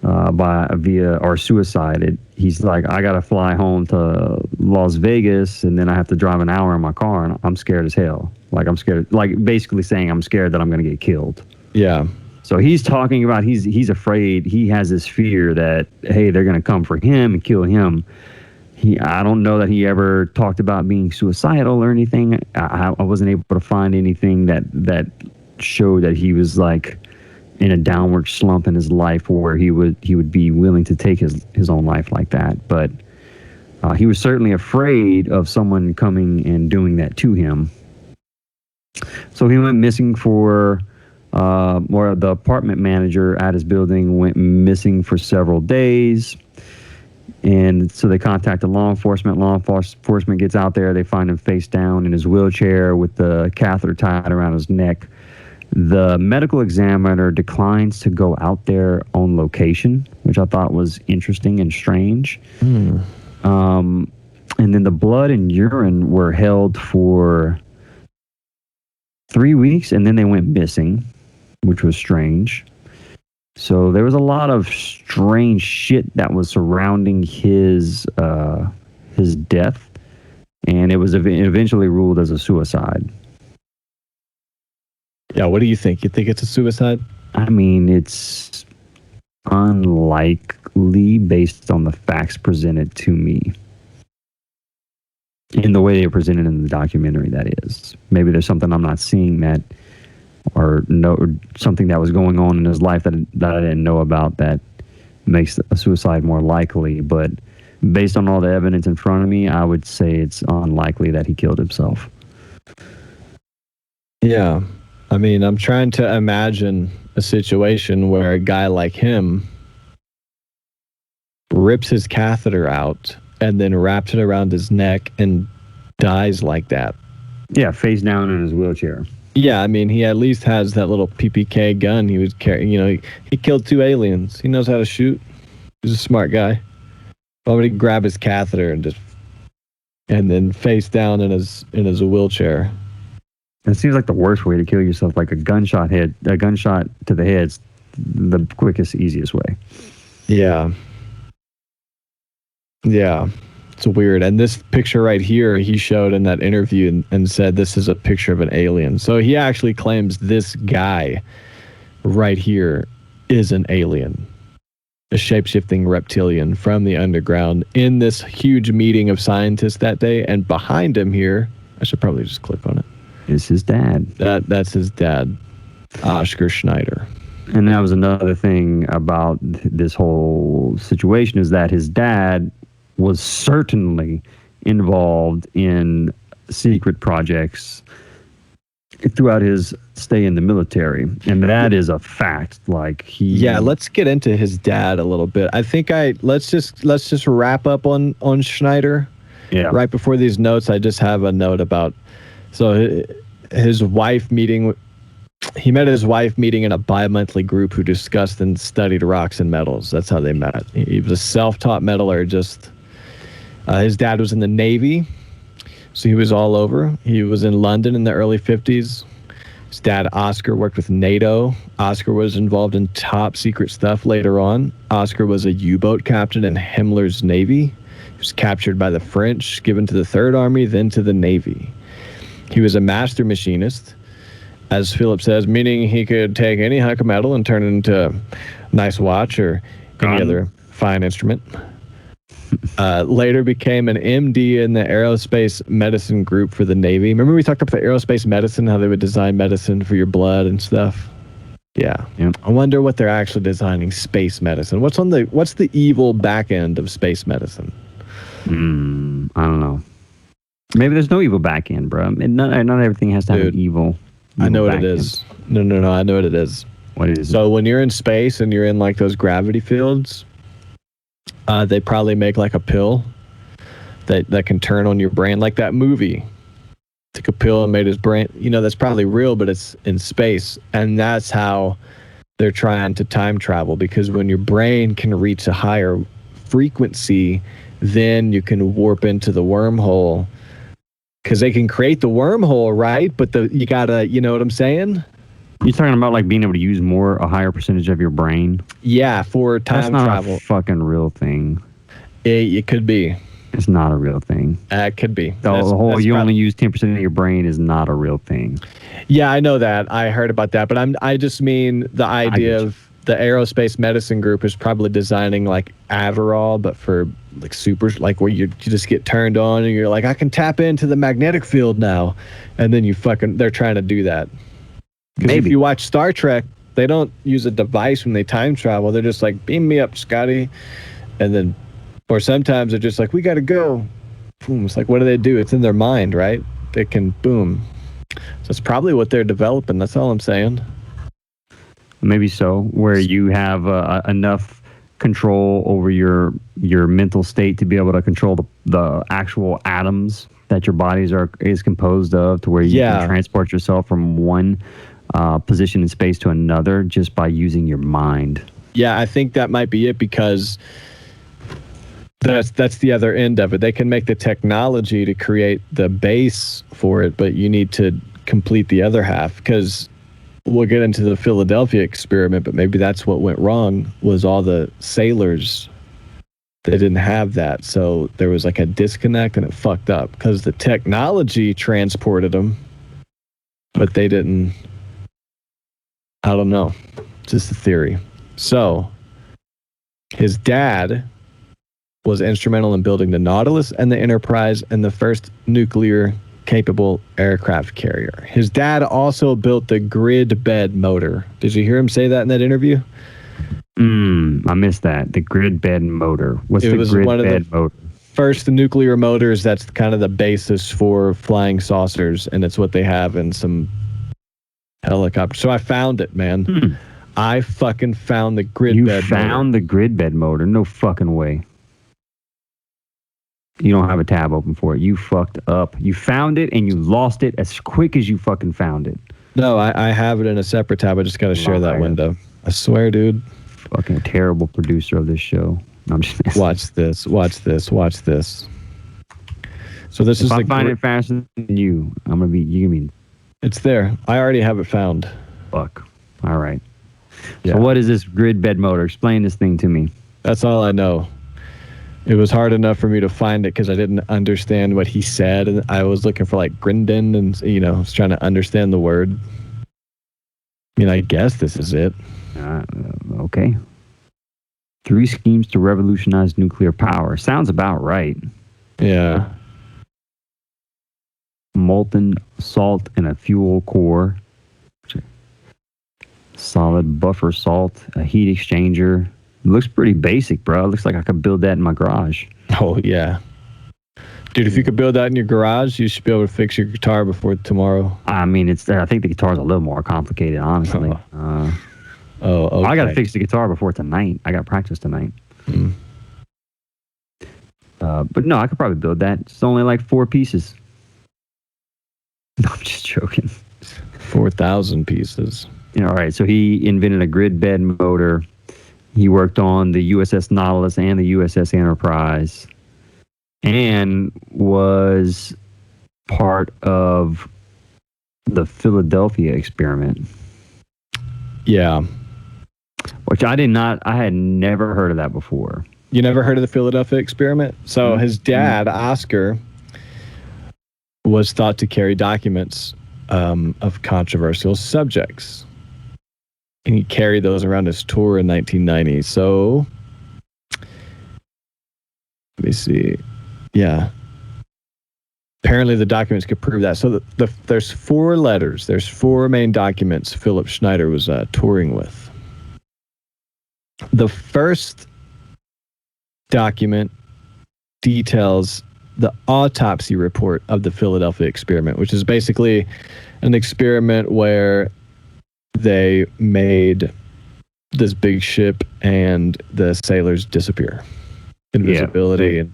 via or suicide, he's like, I gotta fly home to Las Vegas, and then I have to drive an hour in my car, and I'm scared as hell. Like, I'm scared, like basically saying I'm scared that I'm gonna get killed. Yeah. So he's talking about he's afraid. He has this fear that, hey, they're gonna come for him and kill him. I don't know that he ever talked about being suicidal or anything. I wasn't able to find anything that showed that he was like in a downward slump in his life where he would be willing to take his own life like that. But he was certainly afraid of someone coming and doing that to him. So he went missing for, or the apartment manager at his building went missing for several days. And so they contacted law enforcement. Law enforcement gets out there. They find him face down in his wheelchair with the catheter tied around his neck. The medical examiner declines to go out there on location, which I thought was interesting and strange. And then the blood and urine were held for 3 weeks, and then they went missing, which was strange. So there was a lot of strange shit that was surrounding his death, and it was eventually ruled as a suicide. Yeah, what do you think? You think it's a suicide? I mean, it's unlikely based on the facts presented to me. In the way they are presented in the documentary, that is. Maybe there's something I'm not seeing that, or something that was going on in his life that I didn't know about that makes a suicide more likely. But based on all the evidence in front of me, I would say it's unlikely that he killed himself. Yeah. I mean, I'm trying to imagine a situation where a guy like him rips his catheter out and then wraps it around his neck and dies like that. Yeah, face down in his wheelchair. Yeah, I mean, he at least has that little PPK gun he was carrying. You know, he killed 2 aliens. He knows how to shoot. He's a smart guy. Why would he grab his catheter and then face down in his wheelchair? It seems like the worst way to kill yourself, like a gunshot to the head's the quickest, easiest way. Yeah. Yeah. It's weird. And this picture right here, he showed in that interview and said this is a picture of an alien. So he actually claims this guy right here is an alien, a shape-shifting reptilian from the underground in this huge meeting of scientists that day. And behind him here, I should probably just click on it. It's his dad. That's his dad, Oscar Schneider. And that was another thing about this whole situation, is that his dad was certainly involved in secret projects throughout his stay in the military, and that is a fact. Yeah, let's get into his dad a little bit. I think let's just wrap up on Schneider. Yeah. Right before these notes, I just have a note about his wife meeting. He met his wife meeting in a bi-monthly group who discussed and studied rocks and metals. That's how they met. He was a self-taught metaller. His dad was in the Navy, so he was all over. He was in London in the early 50s. His dad, Oscar, worked with NATO. Oscar was involved in top secret stuff later on. Oscar was a U-boat captain in Himmler's Navy. He was captured by the French, given to the Third Army, then to the Navy. He was a master machinist, as Philip says, meaning he could take any hunk of metal and turn it into a nice watch or any other fine instrument. Later became an MD in the aerospace medicine group for the Navy. Remember we talked about the aerospace medicine, how they would design medicine for your blood and stuff? Yeah. Yep. I wonder what they're actually designing space medicine. What's the evil back end of space medicine? I don't know. Maybe there's no evil back end, bro. Not everything has to have an evil. I know what it is. No. I know what it is. What is it? So when you're in space and you're in like those gravity fields, they probably make like a pill that can turn on your brain, like that movie. Took a pill and made his brain. You know, that's probably real, but it's in space, and that's how they're trying to time travel. Because when your brain can reach a higher frequency, then you can warp into the wormhole. Because they can create the wormhole, right? But you gotta, you know what I'm saying? You're talking about like being able to use a higher percentage of your brain? Yeah, for time travel. That's not a fucking real thing. It could be. It's not a real thing. It could be. Only use 10% of your brain is not a real thing. Yeah, I know that. I heard about that. But I just mean the idea of the aerospace medicine group is probably designing like Adderall, but for like super, like where you just get turned on and you're like, I can tap into the magnetic field now. And then they're trying to do that. Because if you watch Star Trek, they don't use a device when they time travel. They're just like, beam me up, Scotty. And then, or sometimes they're just like, we got to go. Boom. It's like, what do? It's in their mind, right? They can, boom. So it's probably what they're developing. That's all I'm saying. Maybe so, where you have enough control over your mental state to be able to control the actual atoms that your bodies is composed of, to where you can transport yourself from one position in space to another just by using your mind. Yeah, I think that might be it, because that's the other end of it. They can make the technology to create the base for it, but you need to complete the other half, because we'll get into the Philadelphia experiment, but maybe that's what went wrong, was all the sailors, they didn't have that. So there was like a disconnect and it fucked up, because the technology transported them, but they didn't. I don't know. Just a theory. So, his dad was instrumental in building the Nautilus and the Enterprise and the first nuclear-capable aircraft carrier. His dad also built the grid bed motor. Did you hear him say that in that interview? I missed that. The grid bed motor. What's the grid bed motor? First nuclear motors, that's kind of the basis for flying saucers, and it's what they have in some helicopters. So I found it, man. I fucking found the grid bed motor. You found the grid bed motor? No fucking way. You don't have a tab open for it. You fucked up. You found it and you lost it as quick as you fucking found it. No, I have it in a separate tab. I just got to share that window. I swear, dude. Fucking terrible producer of this show. No, I'm just watch this. Watch this. Watch this. So this is. If I find it faster than you, I'm gonna be. You mean? It's there. I already have it found. Fuck. All right. Yeah. So what is this grid bed motor? Explain this thing to me. That's all I know. It was hard enough for me to find it because I didn't understand what he said, and I was looking for like Grindin, and I was trying to understand the word. I mean, I guess this is it. Okay. 3 schemes to revolutionize nuclear power. Sounds about right. Yeah. Molten salt in a fuel core. Solid buffer salt. A heat exchanger. It looks pretty basic, bro. It looks like I could build that in my garage. Oh, yeah. Dude, if you could build that in your garage, you should be able to fix your guitar before tomorrow. I mean, I think the guitar's a little more complicated, honestly. Okay. I got to fix the guitar before tonight. I got practice tonight. But no, I could probably build that. It's only like 4 pieces. No, I'm just joking. 4,000 pieces. All right, so he invented a grid bed motor. He worked on the USS Nautilus and the USS Enterprise, and was part of the Philadelphia experiment. Yeah. Which I had never heard of that before. You never heard of the Philadelphia experiment? So his dad, Oscar, was thought to carry documents of controversial subjects. And he carried those around his tour in 1990. So, let me see. Yeah. Apparently the documents could prove that. So there's 4 letters. There's 4 main documents Philip Schneider was touring with. The first document details the autopsy report of the Philadelphia experiment, which is basically an experiment where they made this big ship and the sailors disappear. Invisibility and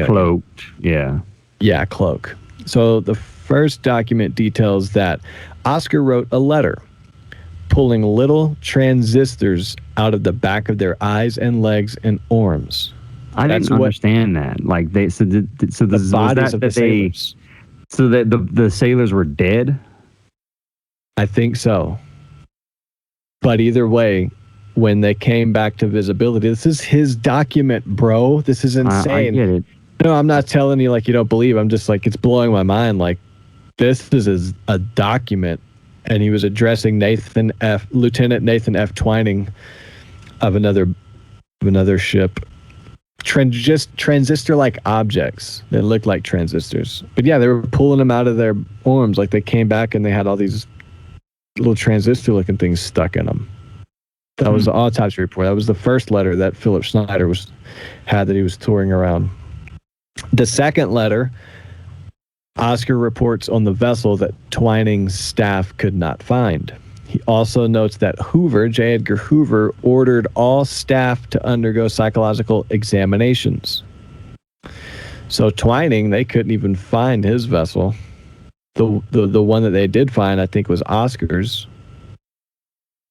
cloaked. Yeah, cloak. So the first document details that Oscar wrote a letter pulling little transistors out of the back of their eyes and legs and arms. I didn't understand that. Like the sailors were dead. I think so. But either way, when they came back to visibility, this is his document, bro. This is insane. I get it. No, I'm not telling you like you don't believe. I'm just like, it's blowing my mind. Like, this is a document, and he was addressing Lieutenant Nathan F. Twining of another ship. Transistor-like objects that looked like transistors. But yeah, they were pulling them out of their arms. Like, they came back and they had all these little transistor-looking things stuck in them. That was the autopsy report. That was the first letter that Philip Schneider had that he was touring around. The second letter, Oscar reports on the vessel that Twining's staff could not find. He also notes that J. Edgar Hoover, ordered all staff to undergo psychological examinations. So Twining, they couldn't even find his vessel. The one that they did find, I think, was Oscar's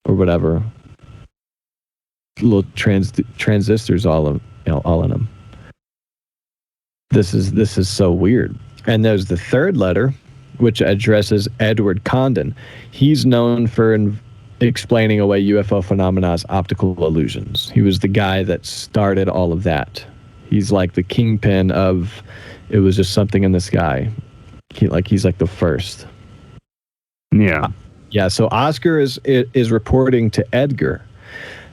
or whatever. Little transistors all in them. This is so weird. And there's the third letter, which addresses Edward Condon. He's known for explaining away UFO phenomena's optical illusions. He was the guy that started all of that. He's like the kingpin of, it was just something in the sky. He's like the first. Yeah. Yeah, so Oscar is reporting to Edgar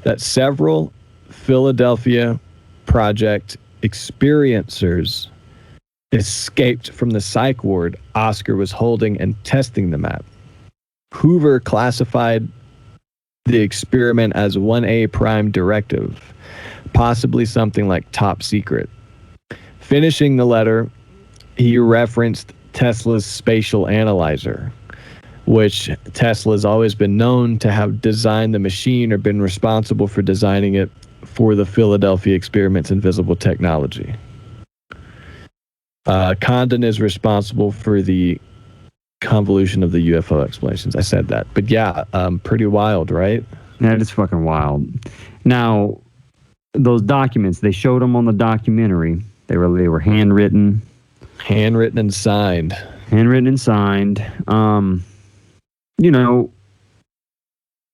that several Philadelphia project experiencers escaped from the psych ward Oscar was holding and testing them at. Hoover classified the experiment as 1A prime directive, possibly something like top secret. Finishing the letter, he referenced Tesla's spatial analyzer, which Tesla's always been known to have designed the machine or been responsible for designing it for the Philadelphia experiment's invisible technology. Condon is responsible for the convolution of the UFO explanations. I said that. But yeah, pretty wild, right? That is fucking wild. Now, those documents, they showed them on the documentary. They were handwritten. Handwritten and signed. Handwritten and signed. You know,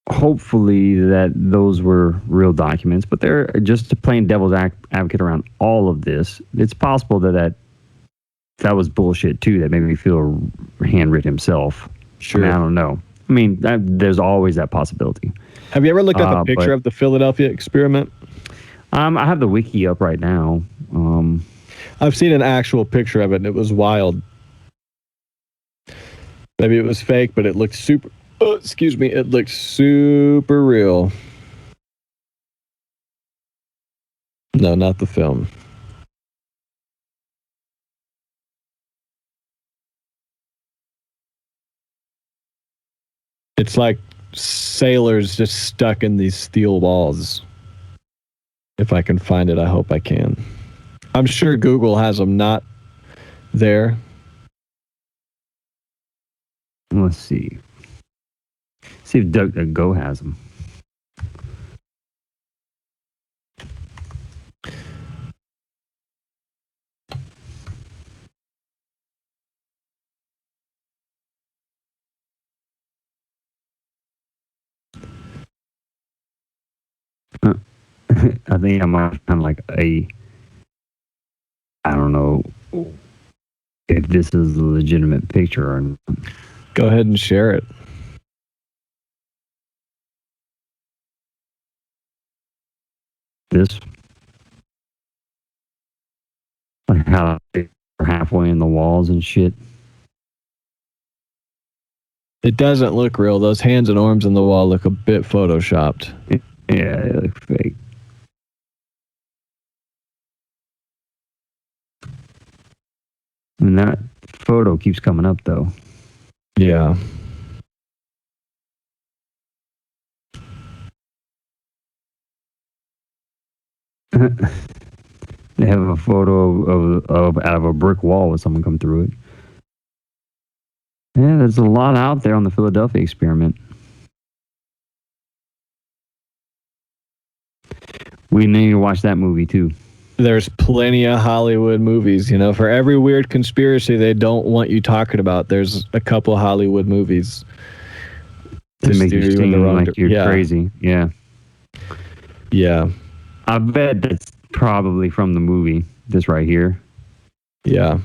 hopefully that those were real documents, but they're just to plain devil's advocate around all of this. It's possible that was bullshit too. That made me feel handwritten himself. Sure. I don't know. I mean, there's always that possibility. Have you ever looked up a picture of the Philadelphia experiment? I have the wiki up right now. I've seen an actual picture of it, and it was wild. Maybe it was fake, but it looked super... excuse me. It looked super real. No, not the film. It's like sailors just stuck in these steel walls. If I can find it, I hope I can. I'm sure Google has them not there. Let's see. See if DuckDuckGo has them. I think I'm on like I don't know if this is a legitimate picture or not. Go ahead and share it. This, like how they're halfway in the walls and shit. It doesn't look real. Those hands and arms on the wall look a bit photoshopped. Yeah, they look fake. And that photo keeps coming up, though. Yeah. They have a photo of out of a brick wall with someone come through it. Yeah, there's a lot out there on the Philadelphia experiment. We need to watch that movie, too. There's plenty of Hollywood movies, you know. For every weird conspiracy they don't want you talking about, there's a couple Hollywood movies to make you seem like you're crazy. Yeah. Yeah. I bet that's probably from the movie, this right here. Yeah.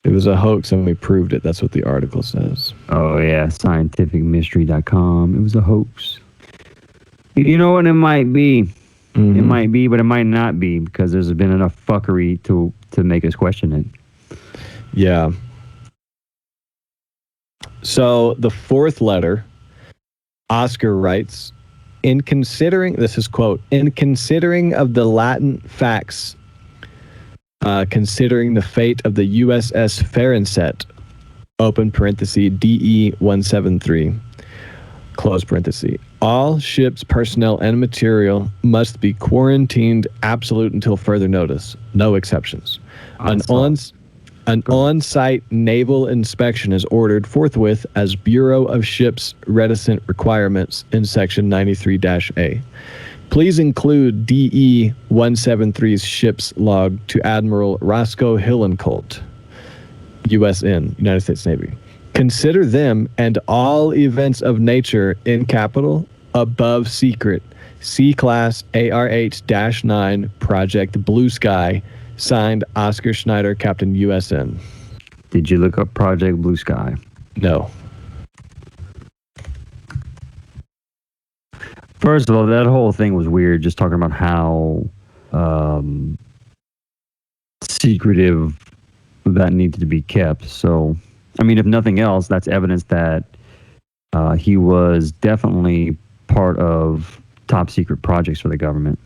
It was a hoax and we proved it. That's what the article says. Oh, yeah. Scientificmystery.com. It was a hoax. You know what it might be? Mm-hmm. It might be, but it might not be because there's been enough fuckery to make us question it. Yeah. So the fourth letter, Oscar writes, in considering, this is quote, in considering of the latent facts, considering the fate of the USS Fahrenheit, open parenthesis, DE 173, close parenthesis, all ships, personnel, and material must be quarantined absolute until further notice. No exceptions. An on-site naval inspection is ordered forthwith as Bureau of Ships reticent requirements in Section 93-A. Please include DE 173's ship's log to Admiral Roscoe Hillencolt, USN, United States Navy. Consider them and all events of nature in capital above secret. C-Class AR-8-9 Project Blue Sky. Signed, Oscar Schneider, Captain USN. Did you look up Project Blue Sky? No. First of all, that whole thing was weird. Just talking about how secretive that needed to be kept. So, I mean, if nothing else, that's evidence that he was definitely part of top secret projects for the government.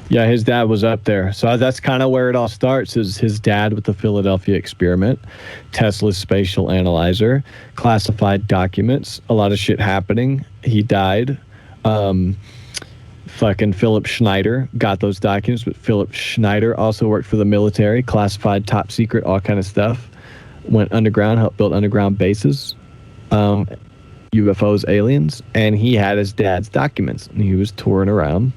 Yeah, his dad was up there. So that's kind of where it all starts, is his dad with the Philadelphia experiment, Tesla's spatial analyzer, classified documents, a lot of shit happening. He died. Fucking Philip Schneider got those documents, but Philip Schneider also worked for the military, classified, top secret, all kind of stuff. Went underground, helped build underground bases, UFOs, aliens, and he had his dad's documents, and he was touring around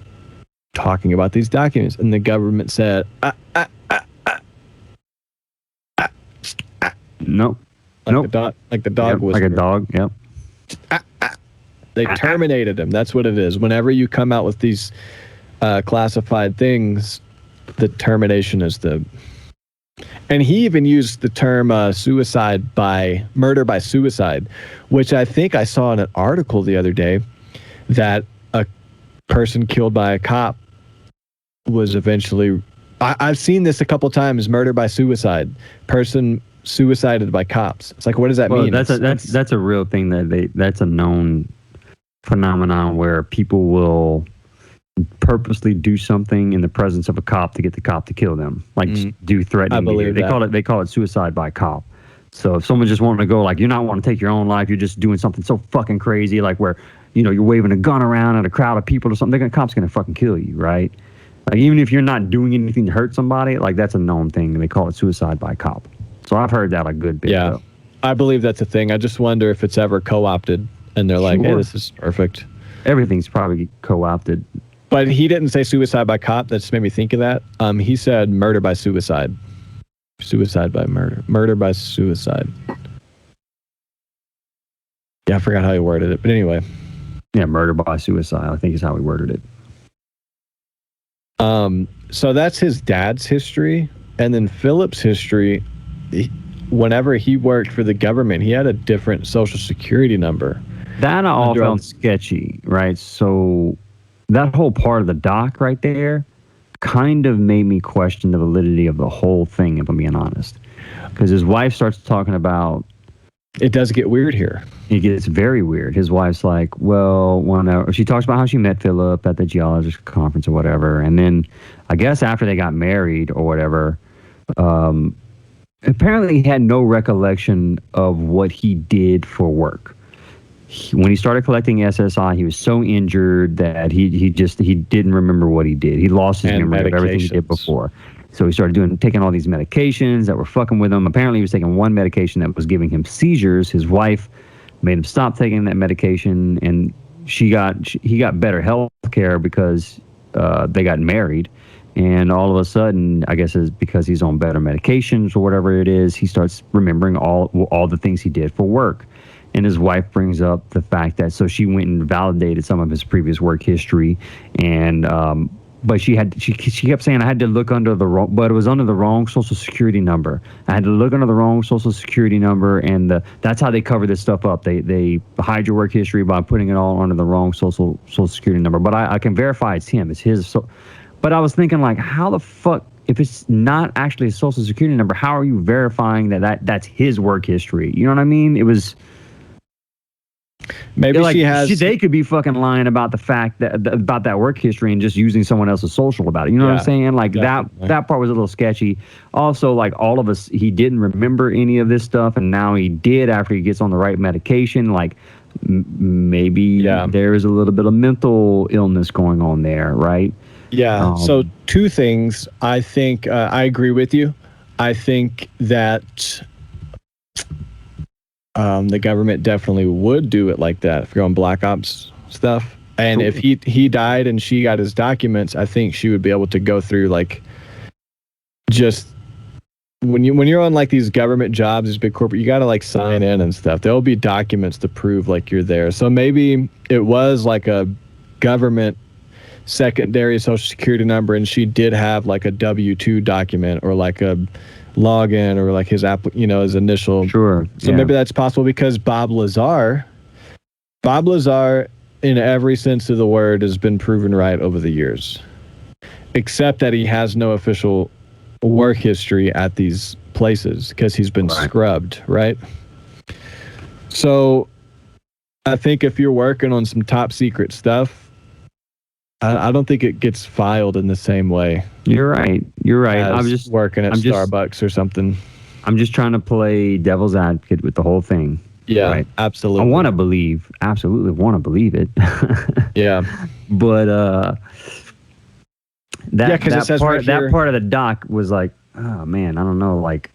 talking about these documents, and the government said, Nope. like the dog was like a dog. Yep. They terminated him. That's what it is. Whenever you come out with these classified things, the termination is the. And he even used the term murder by suicide, which I think I saw in an article the other day, that a person killed by a cop was eventually. I've seen this a couple times. Murder by suicide. Person suicided by cops. It's like, what does that mean? That's a real thing. That's a known phenomenon where people will purposely do something in the presence of a cop to get the cop to kill them, like do threatening. I believe they call it suicide by cop. So if someone just wanting to go, like, you're not wanting to take your own life, you're just doing something so fucking crazy, like where, you know, you're waving a gun around at a crowd of people or something, the cop's gonna fucking kill you, right? Like, even if you're not doing anything to hurt somebody, like, that's a known thing. They call it suicide by cop. So I've heard that a good bit. Yeah, though. I believe that's a thing. I just wonder if it's ever co-opted, and they're like, hey, this is perfect. Everything's probably co-opted. But he didn't say suicide by cop. That just made me think of that. He said murder by suicide. Suicide by murder. Murder by suicide. Yeah, I forgot how he worded it. But anyway. Yeah, murder by suicide, I think is how he worded it. So that's his dad's history. And then Philip's history, whenever he worked for the government, he had a different social security number. That all felt sketchy, right? So that whole part of the doc right there kind of made me question the validity of the whole thing, if I'm being honest. Because his wife starts talking about... It does get weird here. It gets very weird. His wife's like, well, she talks about how she met Philip at the geologist conference or whatever. And then I guess after they got married or whatever, apparently he had no recollection of what he did for work. When he started collecting SSI, he was so injured that he didn't remember what he did. He lost his memory of everything he did before. So he started taking all these medications that were fucking with him. Apparently, he was taking one medication that was giving him seizures. His wife made him stop taking that medication, and he got better health care because they got married. And all of a sudden, I guess it's because he's on better medications or whatever it is, he starts remembering all the things he did for work. And his wife brings up the fact that, so she went and validated some of his previous work history, and but she kept saying, I had to look under the wrong, but it was under the wrong social security number. I had to look under the wrong social security number, and that's how they cover this stuff up. They hide your work history by putting it all under the wrong social security number. But I can verify it's him, it's his. So, but I was thinking, like, how the fuck, if it's not actually a social security number, how are you verifying that's his work history? You know what I mean? It was. Maybe like, she they could be fucking lying about the fact about that work history and just using someone else's social about it. You know what I'm saying? Like, that part was a little sketchy. Also, like, all of us, he didn't remember any of this stuff, and now he did after he gets on the right medication. Like, maybe there is a little bit of mental illness going on there, right? Yeah. So two things. I think I agree with you. I think that the government definitely would do it like that if you're on Black Ops stuff. And if he died and she got his documents, I think she would be able to go through, like, just when you're on, like, these government jobs, these big corporate, you got to, like, sign in and stuff. There'll be documents to prove, like, you're there. So maybe it was like a government secondary social security number, and she did have, like, a W-2 document or like a login or like his app, his initial. Sure. So maybe that's possible because Bob Lazar, in every sense of the word, has been proven right over the years, except that he has no official work history at these places because he's been scrubbed, right? So I think if you're working on some top secret stuff, I don't think it gets filed in the same way. You're right. I'm just working at Starbucks or something. I'm just trying to play devil's advocate with the whole thing. Yeah, right? Absolutely. I want to absolutely want to believe it. Yeah. But that part of the doc was like, oh man, I don't know, like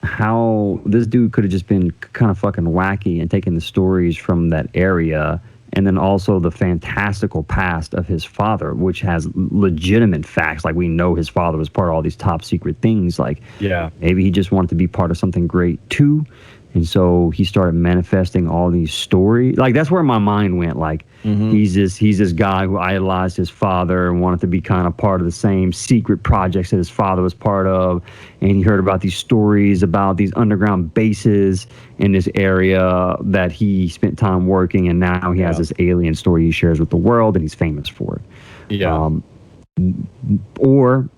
how this dude could have just been kind of fucking wacky and taken the stories from that area, and then also the fantastical past of his father, which has legitimate facts. Like, we know his father was part of all these top secret things. Like, maybe he just wanted to be part of something great too. And so he started manifesting all these stories. Like, that's where my mind went. Like, he's this guy who idolized his father and wanted to be kind of part of the same secret projects that his father was part of. And he heard about these stories about these underground bases in this area that he spent time working. And now he has this alien story he shares with the world, and he's famous for it. Yeah. Or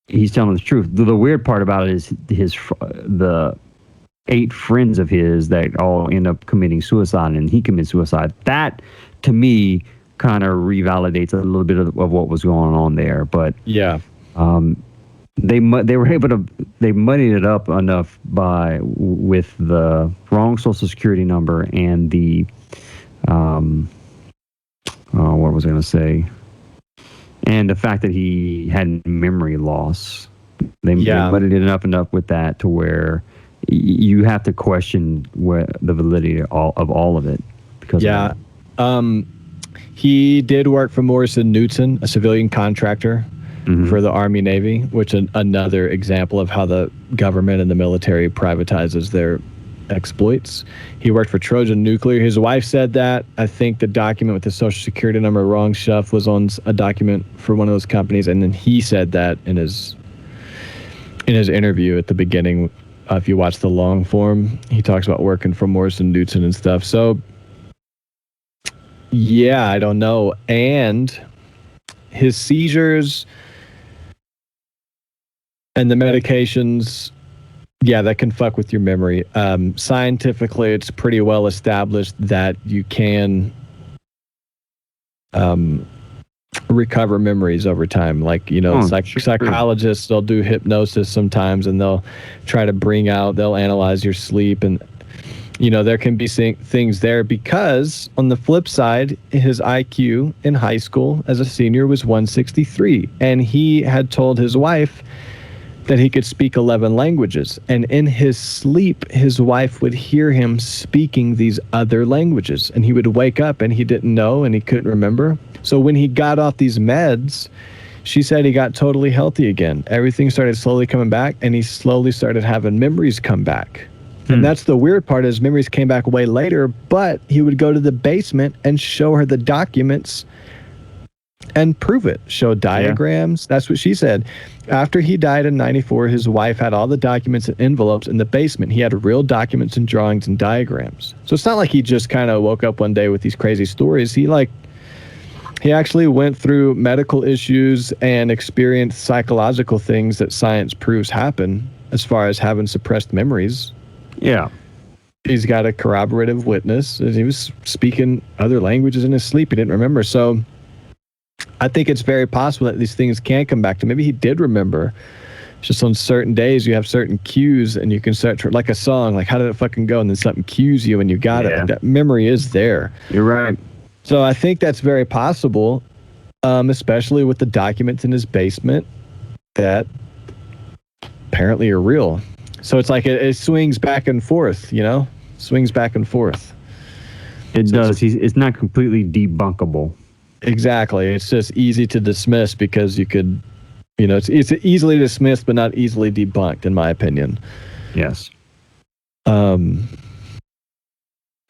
he's telling the truth. The weird part about it is the 8 friends of his that all end up committing suicide, and he commits suicide. That, to me, kind of revalidates a little bit of what was going on there. But they were able to, they muddied it up enough with the wrong social security number and the what was I going to say? And the fact that he had memory loss. They muddied it up enough with that to where you have to question the validity of all of it. Because he did work for Morrison Knudsen, a civilian contractor for the Army Navy, which is another example of how the government and the military privatizes their exploits. He worked for Trojan Nuclear. His wife said that. I think the document with the social security number wrong stuff was on a document for one of those companies, and then he said that in his interview at the beginning. If you watch the long form, he talks about working for Morrison Knudsen and stuff. So, yeah, I don't know. And his seizures and the medications, that can fuck with your memory. Scientifically, it's pretty well established that you can recover memories over time. Like, psychologists, they'll do hypnosis sometimes, and they'll try to they'll analyze your sleep, and there can be things there, because on the flip side, his IQ in high school as a senior was 163, and he had told his wife that he could speak 11 languages, and in his sleep his wife would hear him speaking these other languages, and he would wake up and he didn't know and he couldn't remember. So when he got off these meds, she said he got totally healthy again. Everything started slowly coming back, and he slowly started having memories come back. And that's the weird part, is memories came back way later, but he would go to the basement and show her the documents and prove it. Show diagrams. That's what she said. After he died in 94, his wife had all the documents and envelopes in the basement. He had real documents and drawings and diagrams. So it's not like he just kind of woke up one day with these crazy stories. He actually went through medical issues and experienced psychological things that science proves happen, as far as having suppressed memories. Yeah. He's got a corroborative witness. He was speaking other languages in his sleep. He didn't remember. So I think it's very possible that these things can come back to. Maybe he did remember. It's just on certain days you have certain cues, and you can start like a song, like how did it fucking go? And then something cues you and you got it. Like that memory is there. You're right. So I think that's very possible, especially with the documents in his basement that apparently are real. So it's like it swings back and forth, swings back and forth. It does. It's not completely debunkable. Exactly. It's just easy to dismiss because you could, it's easily dismissed, but not easily debunked, in my opinion. Yes.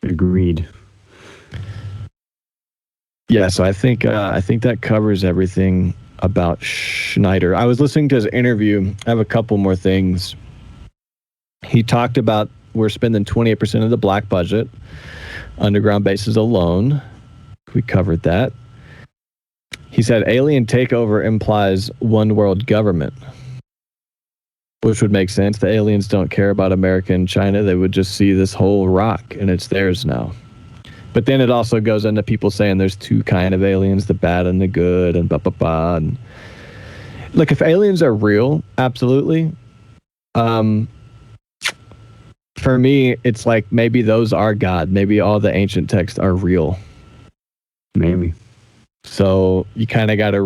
Agreed. Yeah, so I think that covers everything about Schneider. I was listening to his interview. I have a couple more things. He talked about we're spending 28% of the black budget, underground bases alone. We covered that. He said alien takeover implies one world government, which would make sense. The aliens don't care about America and China. They would just see this whole rock and it's theirs now. But then it also goes into people saying there's two kind of aliens, the bad and the good, and blah, blah, blah. And look, if aliens are real, absolutely. For me, it's like maybe those are God. Maybe all the ancient texts are real. Maybe. So you kind of got to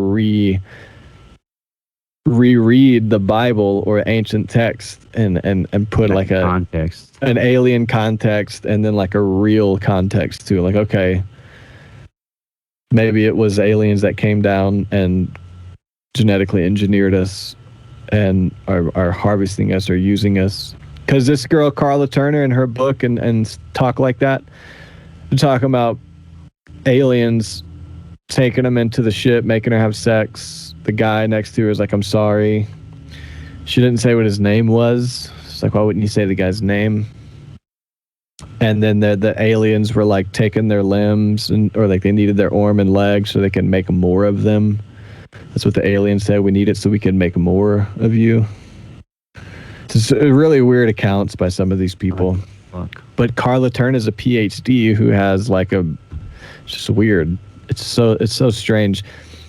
reread the Bible or ancient text and put like a context, an alien context, and then like a real context too. Like, okay, maybe it was aliens that came down and genetically engineered us and are harvesting us or using us. Because this girl, Carla Turner, in her book and talk like that, they're talking about aliens taking them into the ship, making her have sex. The guy next to her is like, I'm sorry. She didn't say what his name was. It's like, why wouldn't you say the guy's name? And then the aliens were like taking their limbs or like they needed their arm and leg so they can make more of them. That's what the aliens said. We need it so we can make more of you. It's really weird accounts by some of these people. Fuck. But Carla Turner is a PhD who has like it's just weird. It's so strange.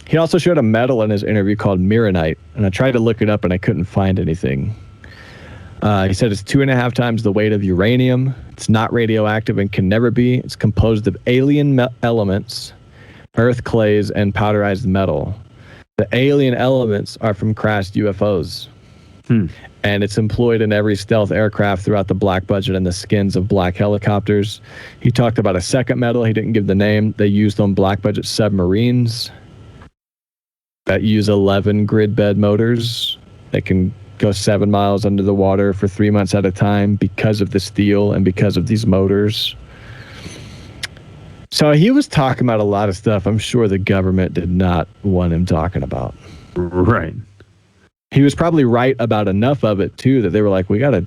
He also showed a metal in his interview called Mironite, and I tried to look it up and I couldn't find anything. He said it's 2.5 times the weight of uranium. It's not radioactive and can never be. It's composed of alien elements, earth clays, and powderized metal. The alien elements are from crashed UFOs. And it's employed in every stealth aircraft throughout the black budget and the skins of black helicopters. He talked about a second metal. He didn't give the name. They used on black budget submarines that use 11 grid bed motors that can go 7 miles under the water for 3 months at a time because of the steel and because of these motors. So he was talking about a lot of stuff I'm sure the government did not want him talking about. Right. He was probably right about enough of it too that they were like, we gotta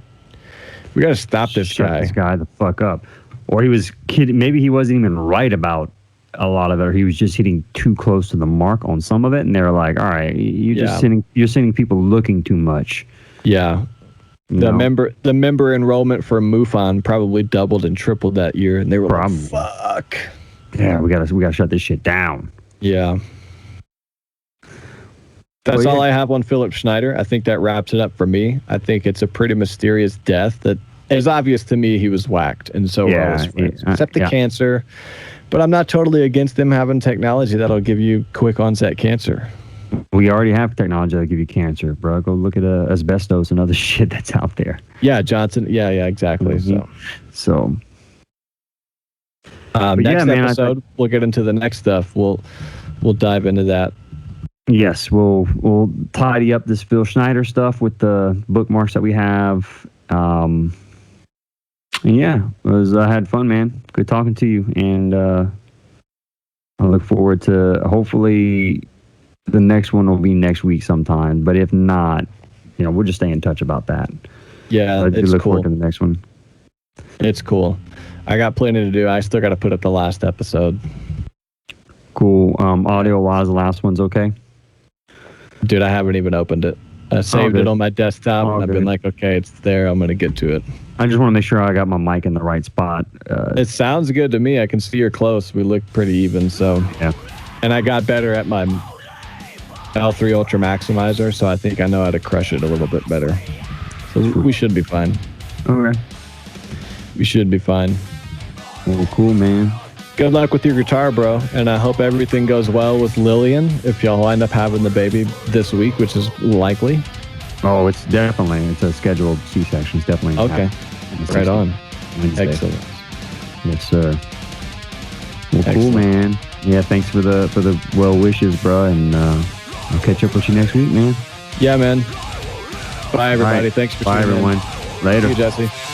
stop this Shut guy. this guy the fuck up. Or he was kidding. Maybe he wasn't even right about a lot of it, or he was just hitting too close to the mark on some of it, and they were like, all right, you're sending people looking too much. Yeah. The member enrollment for MUFON probably doubled and tripled that year, and they were like, fuck. Yeah, we gotta shut this shit down. Yeah. That's all I have on Philip Schneider. I think that wraps it up for me. I think it's a pretty mysterious death that is obvious to me he was whacked, and so were all his friends, except the cancer. But I'm not totally against them having technology that'll give you quick onset cancer. We already have technology that'll give you cancer, bro. Go look at asbestos and other shit that's out there. Yeah, Johnson. Yeah, exactly. Mm-hmm. So. Next episode, we'll get into the next stuff. We'll dive into that. Yes, we'll tidy up this Phil Schneider stuff with the bookmarks that we have. And yeah, I had fun, man. Good talking to you, and I look forward to hopefully the next one will be next week sometime. But if not, we'll just stay in touch about that. Yeah, it's look forward to the next one. It's cool. I got plenty to do. I still got to put up the last episode. Cool. Audio-wise, the last one's okay? Dude, I haven't even opened it. I saved it on my desktop, and I've been like, okay, it's there. I'm going to get to it. I just want to make sure I got my mic in the right spot. It sounds good to me. I can see you're close. We look pretty even, so. Yeah. And I got better at my L3 Ultra Maximizer, so I think I know how to crush it a little bit better. So we should be fine. Okay. We should be fine. Well, cool, man. Good luck with your guitar, bro, and I hope everything goes well with Lillian if y'all wind up having the baby this week, which is likely. Oh, it's a scheduled C-section. It's definitely okay. Right on. Wednesday. Excellent. Yes, sir. Well, cool, man. Yeah, thanks for the well wishes, bro, and I'll catch up with you next week, man. Yeah, man. Bye, everybody. Right. Thanks for tuning in. Bye, everyone. Later. See you, Jesse.